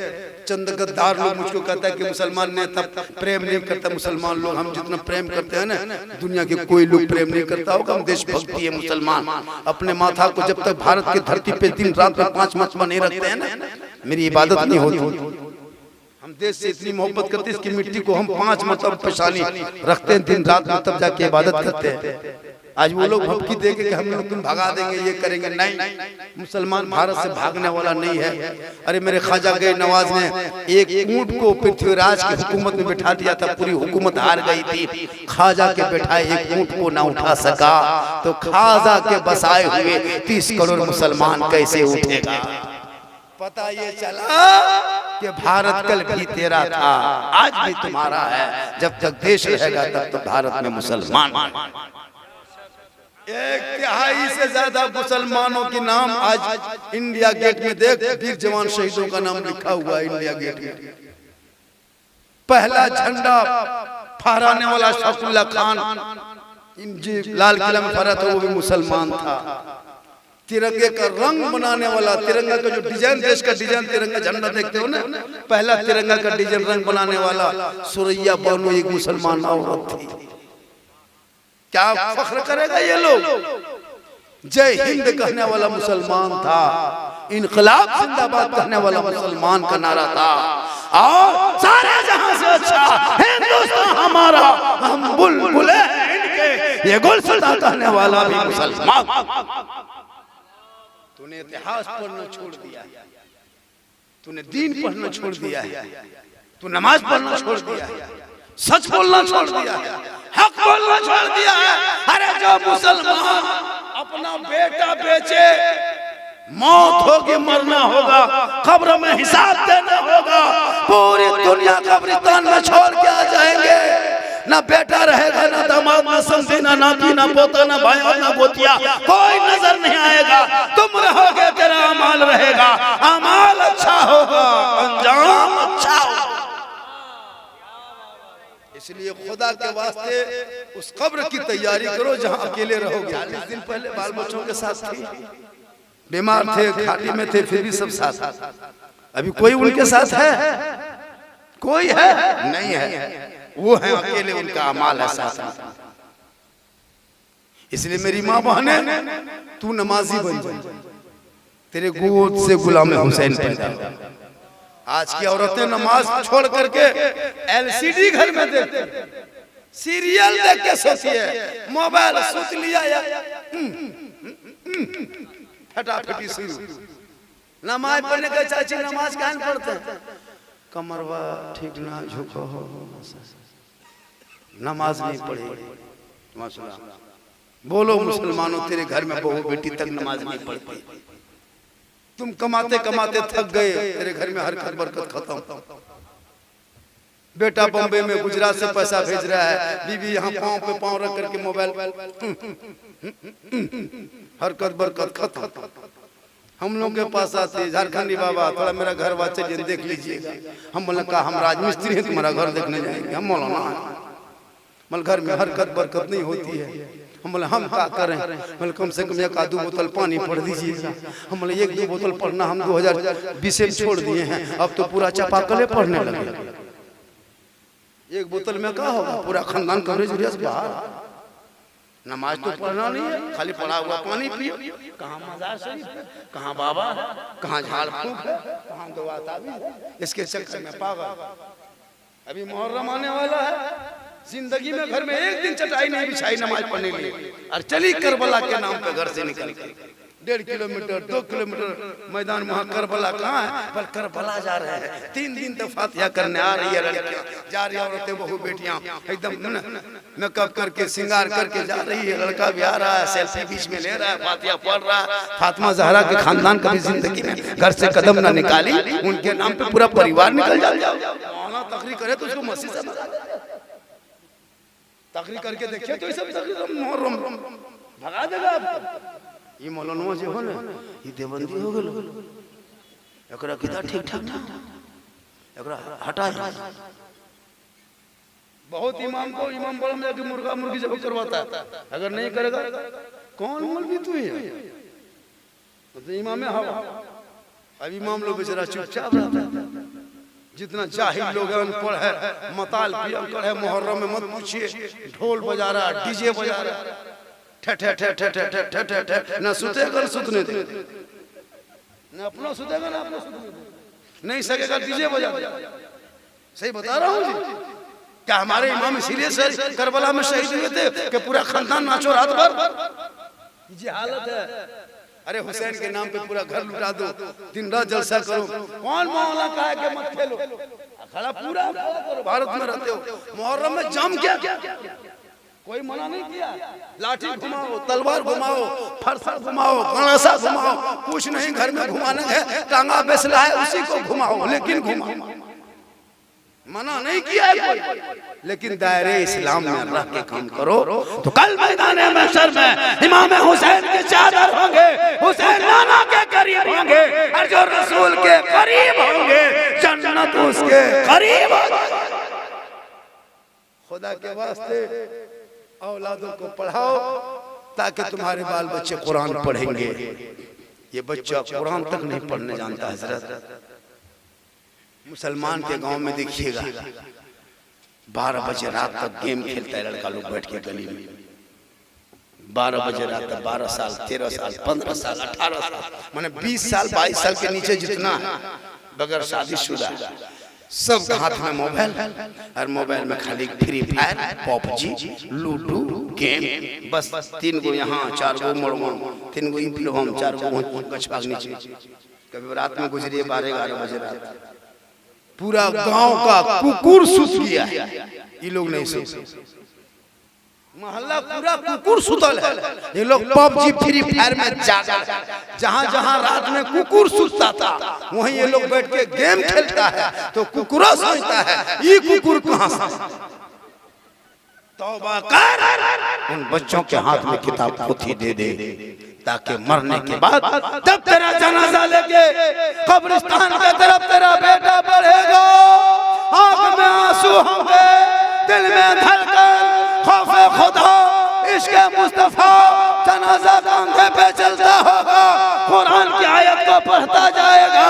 [SPEAKER 1] चंद गद्दार लोग मुझको कहता है कि मुसलमान ने तब प्रेम नहीं करता। मुसलमान लोग हम जितना प्रेम करते हैं ना, दुनिया के कोई लोग प्रेम नहीं करता होगा। हम देशभक्ति है मुसलमान। अपने माथा को जब तक भारत की धरती पे दिन रात में 5 मरतबा नहीं रखते हैं ना, मेरी इबादत नहीं होती। हम देश से इतनी मोहब्बत करते हैं, इसकी मिट्टी को हम 5 मरतबा पेशानी रखते हैं दिन रात में, तब जाके इबादत करते हैं। आज वो लोग भपकी देंगे कि हम लोग तुम भगा देंगे, ये करेंगे। नहीं, मुसलमान भारत से भागने वाला नहीं है। अरे मेरे ख्वाजा गए नवाज ने एक ऊंट को पृथ्वीराज की हुकूमत में बिठा दिया था, पूरी हुकूमत हार गई थी। ख्वाजा के बैठाए एक ऊंट को ना उठा सका, तो ख्वाजा के बसाए हुए 30 करोड़ मुसलमान कैसे उठेगा? पता ये चला कि भारत कल भी तेरा था, आज भी तुम्हारा है। जब तक देश रहेगा तब तक भारत में मुसलमान। 1/3 से ज्यादा मुसलमानों के नाम आज इंडिया गेट में देख, वीर जवान शहीदों का नाम लिखा हुआ है इंडिया गेट में। पहला झंडा फहराने वाला शफीउल्लाह खान जी लाल किला में फहरा था, वो भी मुसलमान था। तिरंगे का रंग बनाने वाला, तिरंगा का जो डिजाइन, देश का डिजाइन, तिरंगा झंडा देखते हो ना, पहला तिरंगा का डिजाइन रंग बनाने वाला सुरैया बानो एक मुसलमान औरत थी। क्या फख्र करेगा ये लोग? जय हिंद कहने वाला मुसलमान था, इनकलाब जिंदाबाद कहने वाला मुसलमान का नारा था, और सारे जहां से अच्छा हिंदुस्तान हमारा, हम बुलबुले इनके, ये गुलसिता कहने वाला भी मुसलमान। तूने इतिहास पढ़ना छोड़ दिया है, तूने दीन पढ़ना छोड़ दिया है, तू नमाज पढ़ना छोड़ दिया है, सच बोलना छोड़ दिया है, हक बोलना छोड़ दिया है। अरे जो मुसलमान अपना बेटा बेचे, मौत होगी, मरना होगा, कब्र में हिसाब देना होगा, पूरी दुनिया कब्रिस्तान में छोड़ के आ जाएंगे, ना बेटा रहेगा, ना दामाद, ना समधी, ना नाती, ना पोता, ना भाई, ना गोतिया, कोई नजर नहीं आएगा। तुम रहोगे, तेरा अमाल रहेगा, अमाल अच्छा होगा, अंजाम अच्छा होगा। इसलिए खुदा के वास्ते उस कब्र की तैयारी करो जहां अकेले रहोगे। 40 दिन पहले बाल बच्चों के साथ थी, बीमार थे, घाटी में थे, फिर भी सब साथ। अभी कोई उनके साथ है? कोई है? नहीं है, वो है अकेले, उनका अमाल है साथ। इसलिए मेरी माँ बहने, तू नमाजी बन जा, तेरे गोद से गुलाम हुसैन पैदा हो। आज की औरतें नमाज छोड़ करके एलसीडी घर में देखते, सीरियल देख के सोती है, मोबाइल सुत लिया या फटाफटी शुरू। नमाज पढ़ने के चाची नमाज काहे पढ़ते हैं? कमरवा ठीक ना झुको हो, नमाज नहीं पढ़ी। माशाल्लाह, बोलो मुसलमानों, तेरे घर में बहू बेटी तक नमाज नहीं पढ़ती। तुम कमाते कमाते थक गए, तेरे घर में हर बरकत खत्म। बेटा बॉम्बे में, गुजरात से पैसा भेज रहा है, बीवी यहाँ पाँव पे पाँव रख करके मोबाइल, हरकत बरकत खत्म। हम लोग के पास आते, झारखंडी बाबा थोड़ा मेरा घर बात चलिए देख लीजिएगा। हम बोले कहा हम राजमिस्त्री हैं, तुम्हारा घर देखने जाएंगे। हम मौलाना मल घर में हरकत बरकत नहीं होती है। हम बोले हम क्या करें? बोले कम से कम 1-2 बोतल पानी पढ़ दीजिएगा। हम बोले 1-2 बोतल पढ़ना हम 2020 में छोड़ दिए हैं, अब तो पूरा चापाकले पढ़ने लगे। 1 बोतल में क्या होगा? पूरा खानदान कवरेज बाहर। नमाज तो पढ़ना नहीं है, खाली पढ़ा हुआ पानी पियो। कहाँ मजार शरीफ है, कहाँ बाबा है, कहाँ झाड़ फूक है, कहाँ दुआ ताबीज़ है, इसके चक्कर में पागल। अभी मुहर्रम आने वाला है, जिंदगी में घर में एक दिन चटाई नहीं बिछाई नमाज पढ़ने के लिए, और चली करबला के नाम पे घर से निकल कर 1.5 किलोमीटर 2 किलोमीटर मैदान, वहाँ करबला कहाँ है? पर करबला जा रहे हैं। 3 दिन तक फातिहा करने आ रही है लड़कियां, जा रही औरतें, बहू बेटियां एकदम मेकअप करके श्रृंगार करके जा रही है। लड़का भी आ रहा है, सेल्फी बीच में ले रहा है, फातिहा पढ़ रहा है। फातिमा ज़हरा के खानदान कभी जिंदगी में घर से कदम ना निकाली, उनके नाम पे पूरा परिवार निकल जाओ। मौलाना तकरीर करे तो उसको मस्जिद से तकरीर करके देखिए तो सब मुहर्रम भगा देगा आपको। ये मौलाना जो हो ना, ये देवबंदी हो गेल, एकरा कितना ठीक ठाक ना, एकरा हटा। बहुत इमाम को इमाम बोला में कि मुर्गा मुर्गी जब करवाता है, अगर नहीं करेगा कौन मौलवी तू है? तो इमाम है हवा। अब इमाम लोग बेचारा चुपचाप रहता है। जितना जाहिल लोग हैं, अनपढ़ है, मताल पियंकर है, मुहर्रम में मत पूछिए, ढोल बजा रहा है, डीजे बजा रहा है, ठे ठे ठे ठे ठे ठे ठे ठे ठे, ना सुतेगा ना सुतने दे, ना अपना सुतेगा ना अपना सुतने दे, नहीं सकेगा डीजे बजा। सही बता रहा हूँ जी। क्या हमारे इमाम इसीलिए सर करबला में शहीद हुए थे कि पूरा खानदान नाचो रात भर? ये हालत है। अरे हुसैन के नाम पे पूरा घर लुटा दो, दिन रात जलसा करो। कौन मौला कहा है कि मत खेलो? खड़ा पूरा करो, भारत में रहते हो, मुहर्रम में जम क्या? कोई मना नहीं किया। लाठी घुमाओ, तलवार घुमाओ, फरसा घुमाओ, गणासा घुमाओ, कुछ नहीं घर में घुमाना है। टांगा बेसला है उसी को घुमाओ, लेकिन घुमाओ। मना नहीं किया है कोई, लेकिन दायरे इस्लाम में रह के काम करो तो कल मैदान महशर में इमाम हुसैन के चादर होंगे, हुसैन नाना के करीब होंगे, और जो रसूल के करीब होंगे जन्नत उसके करीब होगी। खुदा के वास्ते औलादों को पढ़ाओ ताकि तुम्हारे बाल बच्चे कुरान पढ़ेंगे। ये बच्चा कुरान तक नहीं पढ़ने जानता हजरत। मुसलमान के गांव में देखिएगा 12 बजे रात तक गेम खेलता है लड़का लोग बैठ के गली में। 12 बजे रात तक 12 साल 13 साल 15 साल 18 साल माने 20 साल 22 साल के नीचे जितना है बगैर शादीशुदा सब हाथ में मोबाइल, और मोबाइल में खाली free fire, PUBG, ludo game, बस 3 गो यहाँ 4 गो मोड़ 3 गो इंप्लो हम 4 गो गछ भाग नीचे। कभी रात में गुजरिए 12-11 बजे रात, पूरा गांव का कुकुर सुत गया है, ये लोग नहीं सोते। मोहल्ला पूरा कुकुर सुतल है, ये लोग पबजी फ्री फायर में जागा। जहां जहां रात में कुकुर सुतता था वहीं ये लोग बैठ के गेम खेलता है, तो कुकुरा सोचता है ये कुकुर कहां से। तौबा कर, उन बच्चों के हाथ में किताब पोथी दे दे ताकि मरने के बाद जब तेरा जनाजा लेके कब्रिस्तान की तरफ तेरा बेटा बढ़ेगा, आंख में आंसू होंगे, दिल में धड़कन, खौफे खुदा, इश्क़े मुस्तफा, जनाजा कंधे पे चलता होगा, कुरान की आयत को पढ़ता जाएगा,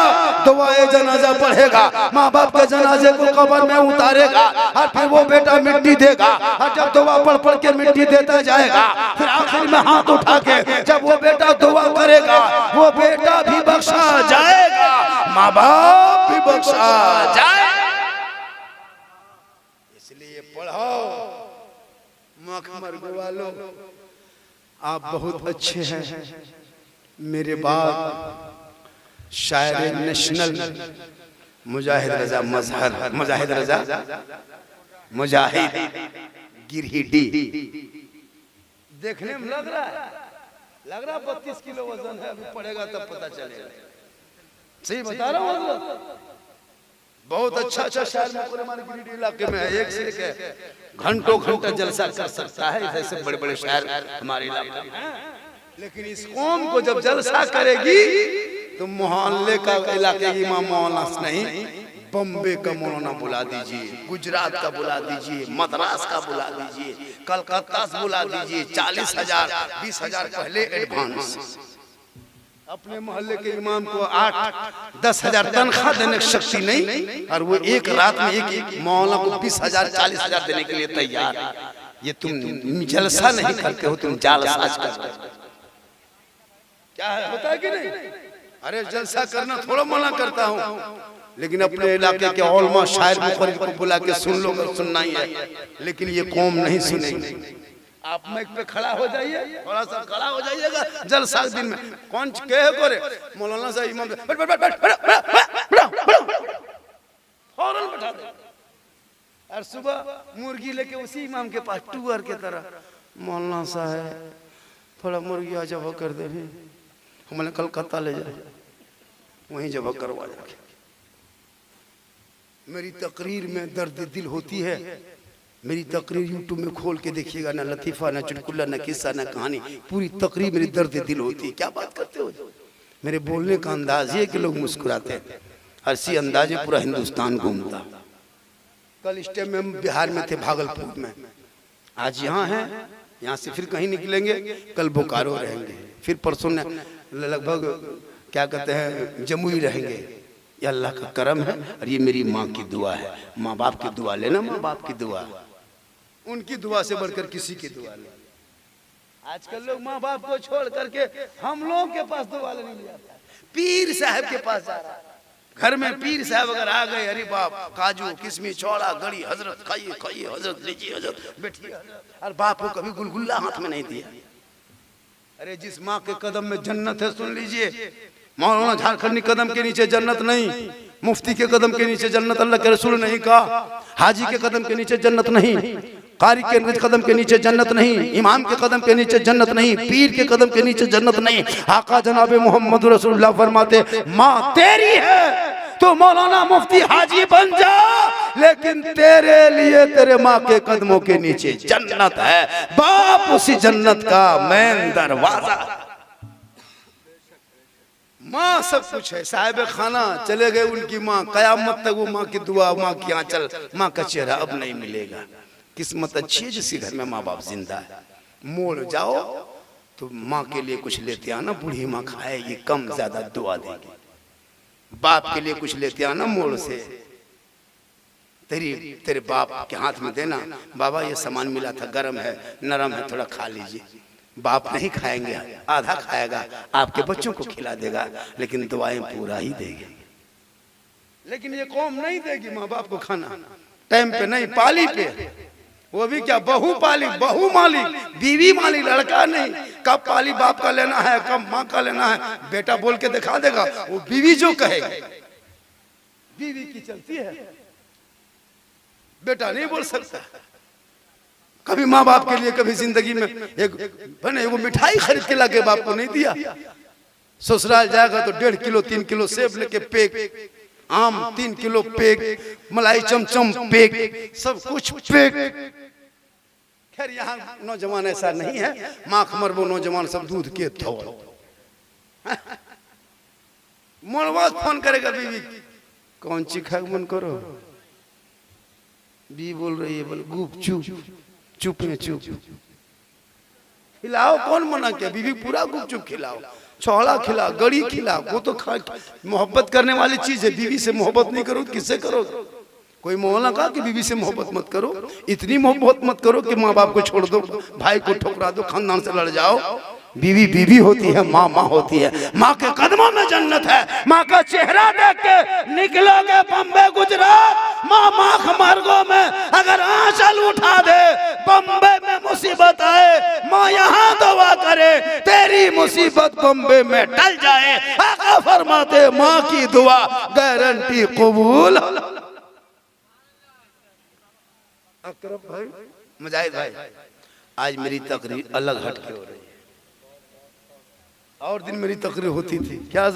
[SPEAKER 1] दुआए जनाजा पढ़ेगा, माँ बाप के जनाजे को कब्र में उतारेगा, और फिर वो बेटा मिट्टी देगा, और जब दुआ पढ़ पढ़ के मिट्टी देता जाएगा, फिर आखिर में हाथ उठा के जब वो बेटा दुआ करेगा, वो बेटा भी बख्शा जाएगा, माँ बाप भी बख्शा जाएगा। इसलिए पढ़ाओ। मखमर वालों, आप बहुत अच्छे हैं। मेरे बाद शायर नेशनल मुजाहिद रजा मजहर, मुजाहिद रजा मुजाहिद गिरहिटी, देखने में लग रहा 32 किलो वजन है, अभी पड़ेगा तब पता चलेगा। सही बता रहा हूँ, बहुत अच्छा शायर गिरिडीह इलाके में है, एक से एक है, घंटों घंटा जलसा कर सकता है। ऐसे बड़े बड़े शायर हमारे इलाके में, लेकिन इस कौम को जब जलसा करेगी तो मोहल्ले का इलाके की इमाम मौलाना नहीं, बम्बे का मौलाना बुला दीजिए, गुजरात का बुला दीजिए, मद्रास का बुला दीजिए, कलकत्ता से बुला दीजिए, 40,000 20,000 पहले एडवांस। अपने मोहल्ले के इमाम को 8-10,000 तनख्वाह देने की शक्ति नहीं, और वो एक रात में एक मौलाना को 20,000 40,000 देने के लिए तैयार। ये तुम जलसा नहीं करते हो, तुम जालसाज करते हो। क्या है पता है कि नहीं? अरे जलसा करना थोड़ा मना करता हूँ, लेकिन अपने इलाके के उलमा शायर मुखरिब को बुला के सुन लो, सुनना ही है, लेकिन ये कौम नहीं सुनेगी। आप माइक पे खड़ा हो जाइए, थोड़ा सा खड़ा हो जाइएगा, जलसा दिन में कौन कहे करे मौलाना साहब इमाम फौरन बैठा दे, और सुबह मुर्गी लेके उसी इमाम के पास टूअर के तरह, मौलाना साहब थोड़ा मुर्गी आ जब कर दे, हमने कलकत्ता ले जाए, वहीं जब करवा जाके। मेरी तकरीर में दर्द दिल होती है। मेरी तकरीर यूट्यूब में खोल के देखिएगा, ना लतीफ़ा ना चुटकुला ना किस्सा ना कहानी, पूरी तकरीर मेरी दर्द दिल होती है। क्या बात करते हो? मेरे बोलने का अंदाज ये कि लोग मुस्कुराते हैं, हसी अंदाजे पूरा हिंदुस्तान घूमता। कल स्टेप में हम बिहार में थे, भागलपुर में, आज यहाँ हैं, यहाँ से फिर कहीं निकलेंगे, कल बोकारो रहेंगे, फिर परसों लगभग क्या कहते हैं जमुई रहेंगे। ये अल्लाह का करम है, और ये मेरी माँ की दुआ है। माँ बाप की दुआ लेना, माँ बाप की दुआ, उनकी दुआ से बढ़कर किसी की दुआ नहीं। आजकल लोग माँ बाप को छोड़ करके हम लोगों के पास दुआ लेने नहीं जाता, पीर साहब के पास जा रहा है। घर में पीर साहब अगर आ गए, अरे बाप काजू किशमिश छोड़ा गड़ी, हजरत खाइए खाइए, हजरत लीजिए, हजरत बैठिए, और बाप को कभी गुलगुल्ला हाथ में नहीं दिया। अरे जिस माँ के कदम में जन्नत है, सुन लीजिए, मौलाना झारखंडी कदम के नीचे जन्नत नहीं, मुफ्ती के कदम के नीचे जन्नत अल्लाह के रसूल नहीं कहा, हाजी के कदम के नीचे जन्नत नहीं, कारी के कदम के नीचे जन्नत नहीं, इमाम के कदम के नीचे जन्नत नहीं, पीर के कदम के नीचे जन्नत नहीं। आका जनाब मोहम्मद रसूलुल्लाह फरमाते, माँ तेरी है तो मौलाना मुफ्ती हाजी बन जा, लेकिन तेरे लिए तेरे माँ के कदमों के नीचे जन्नत है। बाप उसी जन्नत का मेन दरवाजा, माँ सब कुछ है। साहिब खाना चले गए उनकी माँ, कयामत तक वो माँ की दुआ, माँ की आंचल, माँ का चेहरा अब नहीं मिलेगा। किस्मत अच्छी है जिसके घर में माँ बाप जिंदा है। मोड़ जाओ तो माँ के लिए कुछ लेते आना, बूढ़ी माँ खाएगी कम ज्यादा दुआ देगी। बाप के लिए कुछ लेते आना मोड़ से, तेरे बाप के हाथ में देना, बाबा ये सामान मिला था, गरम है नरम है थोड़ा खा लीजिए। बाप नहीं खाएंगे, आधा खाएगा, आपके बच्चों को खिला देगा, लेकिन दुआएं पूरा ही देगी। लेकिन ये कौम नहीं देगी माँ बाप को खाना टाइम पे, नहीं पाली पे, वो भी क्या बहू पाली, बहू माली, बीवी माली, लड़का नहीं। कब पाली बाप का लेना है, कब माँ का लेना है, बेटा बोल के दिखा देगा, वो बीवी जो कहेगी बीवी की चलती है, बेटा नहीं बोल सकता। कभी माँ बाप के लिए कभी जिंदगी में एक वो मिठाई खरीद के लाके बाप को नहीं दिया। ससुराल जाएगा तो 1.5 किलो 3 किलो सेब लेके पेक, आम 3 किलो पेक, मलाई चमचम पेक, सब कुछ पेक। खैर यहाँ नौजवान ऐसा नहीं है, माँ खमर वो नौजवान सब दूध के थोड़। मोरवाज फोन करेगा बीवी, कौन सी खाए मन करो, बी बोल रही है, बोले गुप चुप चुप में चुप खिलाओ, कौन मना किया, बीवी पूरा गुप चुप खिलाओ, चौड़ा खिला, गड़ी खिला, वो तो मोहब्बत करने वाली चीज है। बीवी से मोहब्बत नहीं करो किससे करो? कोई मौलाना कहा कि बीवी से मोहब्बत मत करो, इतनी मोहब्बत मत करो कि माँ बाप को छोड़ दो, भाई को ठुकरा दो, खानदान से लड़ जाओ। बीवी बीवी होती है, माँ माँ होती है। माँ के कदमों में जन्नत है। माँ का चेहरा देख के निकलोगे बम्बे गुजरात, माँ माख मार्गों में अगर आंचल उठा दे, बम्बे में मुसीबत आए, माँ यहाँ दुआ करे तेरी मुसीबत बम्बे में टल जाए। आका फरमाते माँ की दुआ गारंटी कबूल। अकरम भाई, मुजाहिद भाई, आज मेरी तकरीर अलग हट के हो रही है। और दिन मेरी तकरीर होती थी, क्या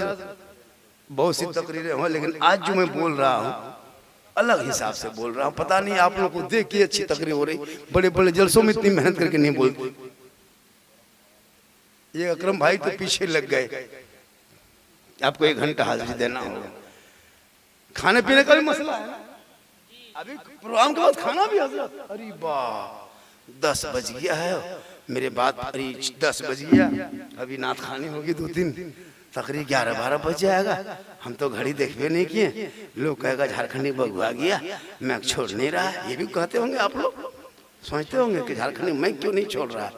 [SPEAKER 1] बहुत सी तकरीरें हो, लेकिन आज जो मैं बोल रहा हूँ अलग हिसाब से बोल रहा हूँ। पता नहीं आप लोगों को देख के अच्छी तकरीर हो रही, बड़े बड़े जलसों में इतनी मेहनत करके नहीं बोलते। ये अकरम भाई तो पीछे लग गए, आपको 1 घंटा हाजिरी देना होगा। खाने पीने का भी मसला है ना, अभी प्रोग्राम के बाद खाना भी हजरत। अरे वाह 10 बज गया है मेरे बात, अरे 10 बज गया, अभी नात खानी होगी 2-3, तकरीर 11-12 बज जाएगा। हम तो घड़ी देखबे नहीं किए, लोग कहेगा झारखंडी बगुआ गया, मैं छोड़ नहीं रहा। ये भी कहते होंगे आप लोग, सोचते होंगे कि झारखंडी मैं क्यों नहीं छोड़ रहा।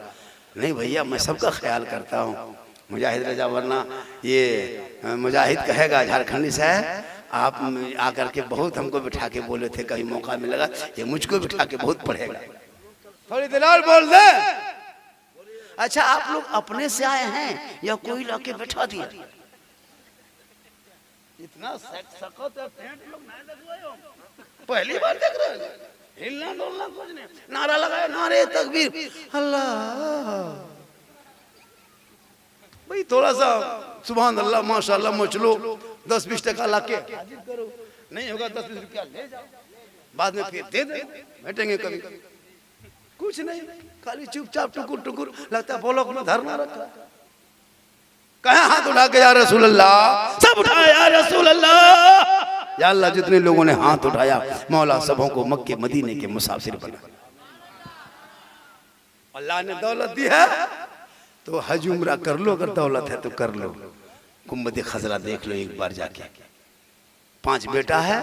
[SPEAKER 1] नहीं भैया, मैं सबका ख्याल करता हूँ। मुजाहिद रजा, वरना ये मुजाहिद कहेगा झारखंडी से आप आकर के बहुत हमको बिठा के बोले थे, कहीं मौका मिलेगा ये मुझको बिठा के बहुत पढ़ेगा। थोड़ी देर और बोल दे। अच्छा, आप लोग अपने से आए हैं या कोई लाके बैठा दिया? इतना सकत है, लोग नहीं देख हो, पहली बार देख रहे हैं। हिलना डोलना कुछ नहीं, नारा लगाए, नारे तकबीर, अल्लाह। भाई थोड़ा सा सुभान अल्लाह माशाल्लाह मचलो, 10-20 टका लाके हाजिर करो, नहीं होगा 10-20 रुपया ले जाओ, बाद में फिर दे दे, बैठेंगे कभी। कुछ नहीं, खाली चुपचाप टुकुर टुकुर, लगता है बोलो को धरना रखा। कहाँ हाथ उठा के या रसूल अल्लाह, सब उठाया या रसूल अल्लाह। या अल्लाह, जितने लोगों ने हाथ उठाया मौला सबों को मक्के मदीने के मुसाफिर बना। अल्लाह ने दौलत दी है तो हज उम्रा कर लो, अगर दौलत है तो कर लो। गुम्बद खजरा देख लो एक बार जाके, 5 बेटा है,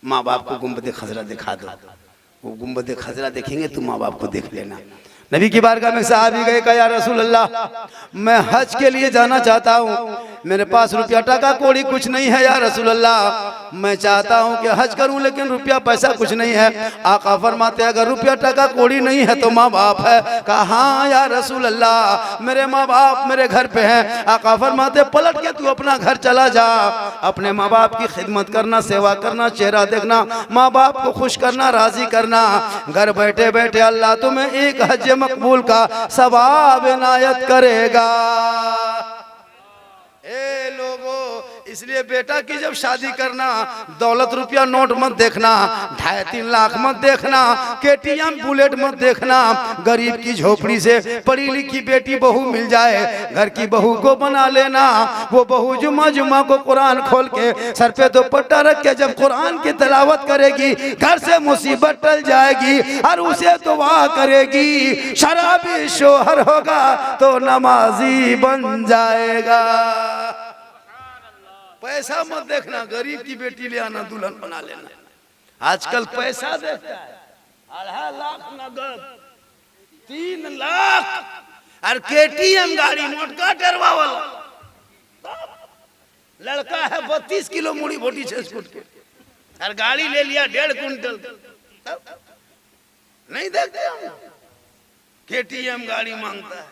[SPEAKER 1] माँ बाप को गुम्बद खजरा दिखा दो, वो गुम्बद खजरा देखेंगे तो माँ बाप को देख लेना। नबी की बारगाह में साहबी गए, कहा या रसूल अल्लाह मैं हज के लिए जाना चाहता हूँ, मेरे पास रुपया टका कौड़ी कुछ नहीं है या रसूल अल्लाह, मैं चाहता हूँ कि हज करूँ लेकिन रुपया पैसा कुछ नहीं है। आका फरमाते अगर रुपया टका कौड़ी नहीं है तो माँ बाप है? कहा हाँ या रसूल अल्लाह मेरे माँ बाप मेरे घर पे हैं। आका फरमाते पलट के तू अपना घर चला जा, अपने माँ बाप की खिदमत करना, सेवा करना, चेहरा देखना, माँ बाप को खुश करना, राजी करना। घर बैठे बैठे अल्लाह तुम्हें एक हज मकबूल का सवाब इनायत करेगा। ए लोगों, इसलिए बेटा की जब शादी करना, दौलत रुपया नोट मत देखना, 2.5-3 लाख मत देखना, KTM बुलेट मत देखना। गरीब की झोपड़ी से पढ़ी लिखी बेटी बहू मिल जाए, घर की बहू को बना लेना। वो बहू जुम्मा जुम्मा को कुरान खोल के सर पे दुपट्टा रख के जब कुरान की तिलावत करेगी, घर से मुसीबत टल जाएगी और उसे दुआ करेगी, शराबी शोहर होगा तो नमाजी बन जाएगा। पैसा मत देखना, गरीब की बेटी ले आना, दुल्हन बना लेना। आजकल पैसा देखता है, 2.5 लाख नगद, 3 लाख और KTM गाड़ी, मोटका टरवा वाला। लड़का है 32 किलो मूड़ी बोटी 6 फुट के, और गाड़ी ले लिया 1.5 कुंटल। नहीं देखते हम, KTM गाड़ी मांगता है,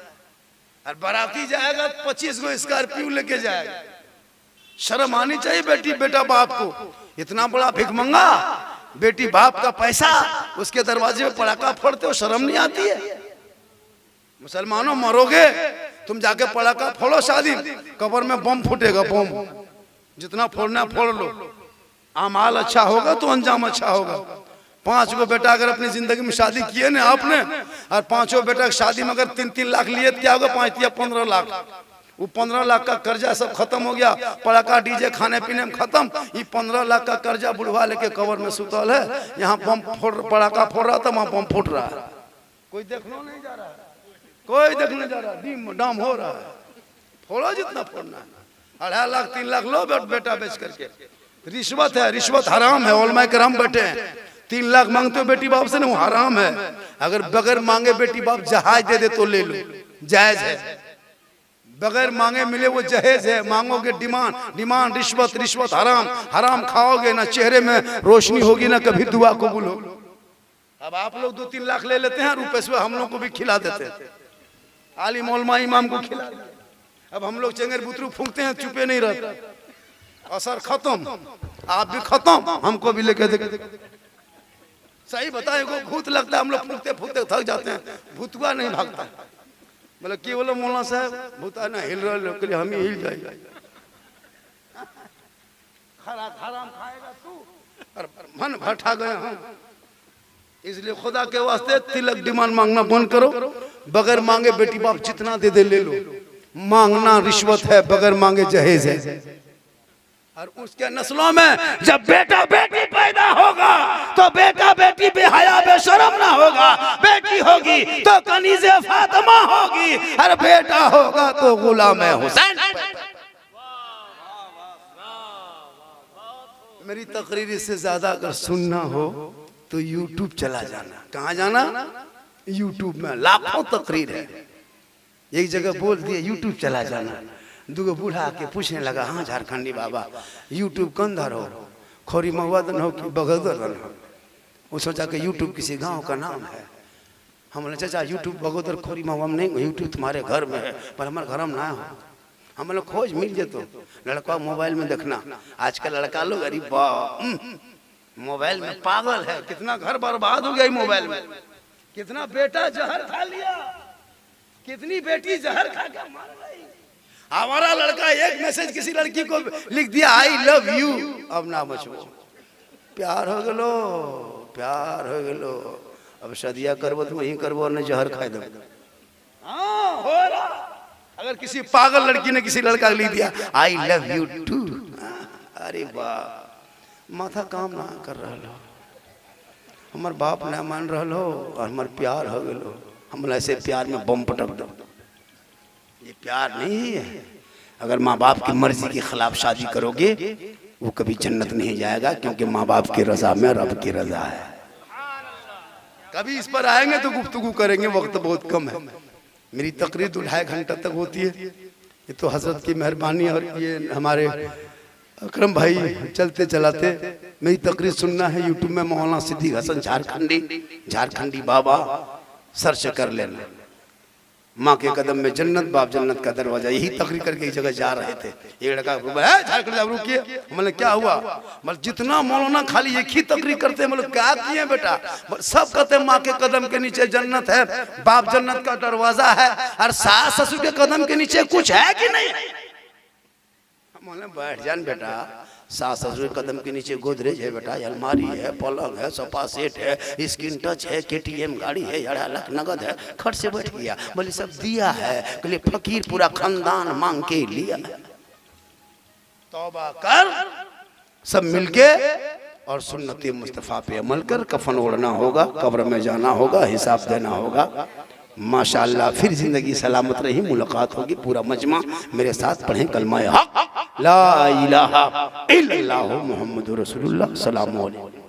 [SPEAKER 1] और बाराती जाएगा 25 गो स्कॉर्पियो लेके जाएगा। शर्म आनी चाहिए बेटी बेटा बाप को। इतना बड़ा भिखमंगा, बेटी बाप का पैसा उसके दरवाजे में पटाखा फोड़ते हो, शर्म नहीं आती है? मुसलमानों मरोगे तुम जाके पटाखा फोड़ो, शादी कब्र में बम फूटेगा, बम जितना फोड़ना फोड़ लो। आमाल अच्छा होगा तो अंजाम अच्छा होगा। 5 गो बेटा अगर अपनी जिंदगी में शादी किए ना आपने, और 5 बेटा की शादी में अगर 3-3 लाख लिए, क्या होगा? 5 या 15 लाख। वो 15 लाख का कर्जा सब खत्म हो गया, पटाखा डीजे खाने पीने में खत्म। ये 15 लाख का कर्जा बुढ़वा लेके कब्र में सुतल है। यहाँ बम फोड़, पटाखा फोड़ रहा था, वहां बम फूट रहा है, कोई देखने नहीं जा रहा है, कोई देखने जा रहा, डीम डाम हो रहा है। फोड़ो जितना फोड़ना है। 2.5 लाख 3 लाख लो बेटा बेच करके। रिश्वत है, रिश्वत हराम है। उलमा करम बैठे हैं, 3 लाख मांगते हो बेटी बाप से ना, वो हराम है। अगर बगैर मांगे बेटी बाप जहाज दे दे तो ले लो, जायज है। बगैर मांगे मिले वो जहेज है। मांगोगे डिमांड, रिश्वत हराम। हराम खाओगे ना, चेहरे में रोशनी होगी ना, कभी दुआ कबूल हो। अब आप लोग 2-3 लाख ले लेते हैं, रुपए से हम लोग को भी खिला देते हैं। आलिम उलमा इमाम को खिला। अब हम लोग चेंगर बुतरू फूंकते हैं, चुपे नहीं रहते। असर खत्म, आप भी खत्म, हमको भी लेके देखे। सही बताए को भूत लगता है, हम लोग फूंकते फूंकते थक जाते हैं, भूतवा नहीं भागता। मतलब कि बोलो मौलाना साहब भूता ना हिल रहा है, हम ही हिल जाएगा। हराम खाएगा तू, और मन भटका गया हम। इसलिए खुदा के वास्ते तिलक डिमांड मांगना बंद करो। बगैर मांगे बेटी बाप जितना दे दे ले लो। मांगना रिश्वत है, बगैर मांगे जहेज है। और उसके नस्लों में जब बेटा बेटी पैदा होगा तो बेटा बेटी बेहया बेशरम ना होगा। बेटी होगी तो कनीज़े फातिमा होगी, और बेटा होगा तो गुलाम हुसैन। मेरी तकरीर इससे ज्यादा अगर सुनना हो तो YouTube चला जाना। कहाँ जाना? YouTube में लाखों तकरीर है। एक जगह बोल दिए YouTube चला जाना। दूगो बूढ़ा आके पूछने लगा, हाँ झारखंडी बाबा YouTube कंधर हो, खोरी महुआदन हो कि बगोदरन हो? वो सोचा कि YouTube किसी गांव का नाम है। हम बोले चाचा YouTube बगोदर खोरी महुआ में नहीं, YouTube तुम्हारे घर में है, पर हमारे घर में ना हो। हम लोग खोज मिल जाए तो लड़का मोबाइल में देखना। आजकल लड़का लोग अरे मोबाइल में पागल है। कितना घर बर्बाद हो गया मोबाइल में। कितना बेटा जहर खा लिया, कितनी बेटी जहर खा के मर गई। हमारा लड़का एक मैसेज किसी लड़की को लिख दिया, आई लव यू, अब ना बचो। प्यार हो गलो, प्यार हो गलो। अब शादिया करबो तो वहीं करबो, न जहर खाए दो। हाँ हो रहा। अगर किसी पागल लड़की ने किसी लड़का को लिख दिया आई लव यू टू, अरे वाह, माथा काम ना कर रहा हो, हमार बाप ना मान रहा हो, और हमार प्यार हो गलो। हम ऐसे प्यार में बम पटक दो। ये प्यार नहीं है। अगर माँ बाप की मर्जी के खिलाफ शादी करोगे वो कभी जन्नत नहीं जाएगा, क्योंकि माँ बाप की रजा में रब की रजा है। कभी इस पर आएंगे तो गुफ्तगू करेंगे, वक्त बहुत कम है। मेरी तकरीर 2-2.5 घंटा तक होती है। ये तो हजरत की मेहरबानी, और ये हमारे अकरम भाई चलते चलाते। मेरी तकरीर सुनना है यूट्यूब में मौलाना सिद्दीक हसन झारखंडी बाबा सर्च कर लेना। माँ के कदम में जन्नत, बाप जन्नत का दरवाजा। यही तकरीर करके एक जगह जा रहे थे, एक लड़का झारखंड रुकिए। मतलब क्या हुआ? मतलब जितना मौलाना खाली एक ही तकरीर करते हैं। मतलब क्या किए बेटा? सब कहते हैं माँ के कदम के नीचे जन्नत है, बाप जन्नत का दरवाजा है, और सास ससुर के कदम के नीचे कुछ है कि नहीं? मैंने बैठ जान बेटा, सास ससुर कदम के नीचे गोदरेज है बेटा, अलमारी है, पलंग है, सोफा सेट है, स्क्रीन टच है, KTM गाड़ी है, 1.5 लाख नगद है। खट से बैठ गया, बोले सब दिया है, बोले फकीर पूरा खानदान मांग के लिया। तौबा कर, सब मिलके और सुन्नत मुस्तफ़ा पे अमल कर, कफन ओढ़ना होगा, कब्र में जाना होगा, हिसाब देना होगा। माशाअल्लाह, फिर जिंदगी सलामत रही, मुलाकात होगी। पूरा मजमा मेरे साथ पढ़ें कलमा हक ला इलाहा इल्लल्लाहु मुहम्मदुर रसूलुल्लाह। सलाम अलैकुम।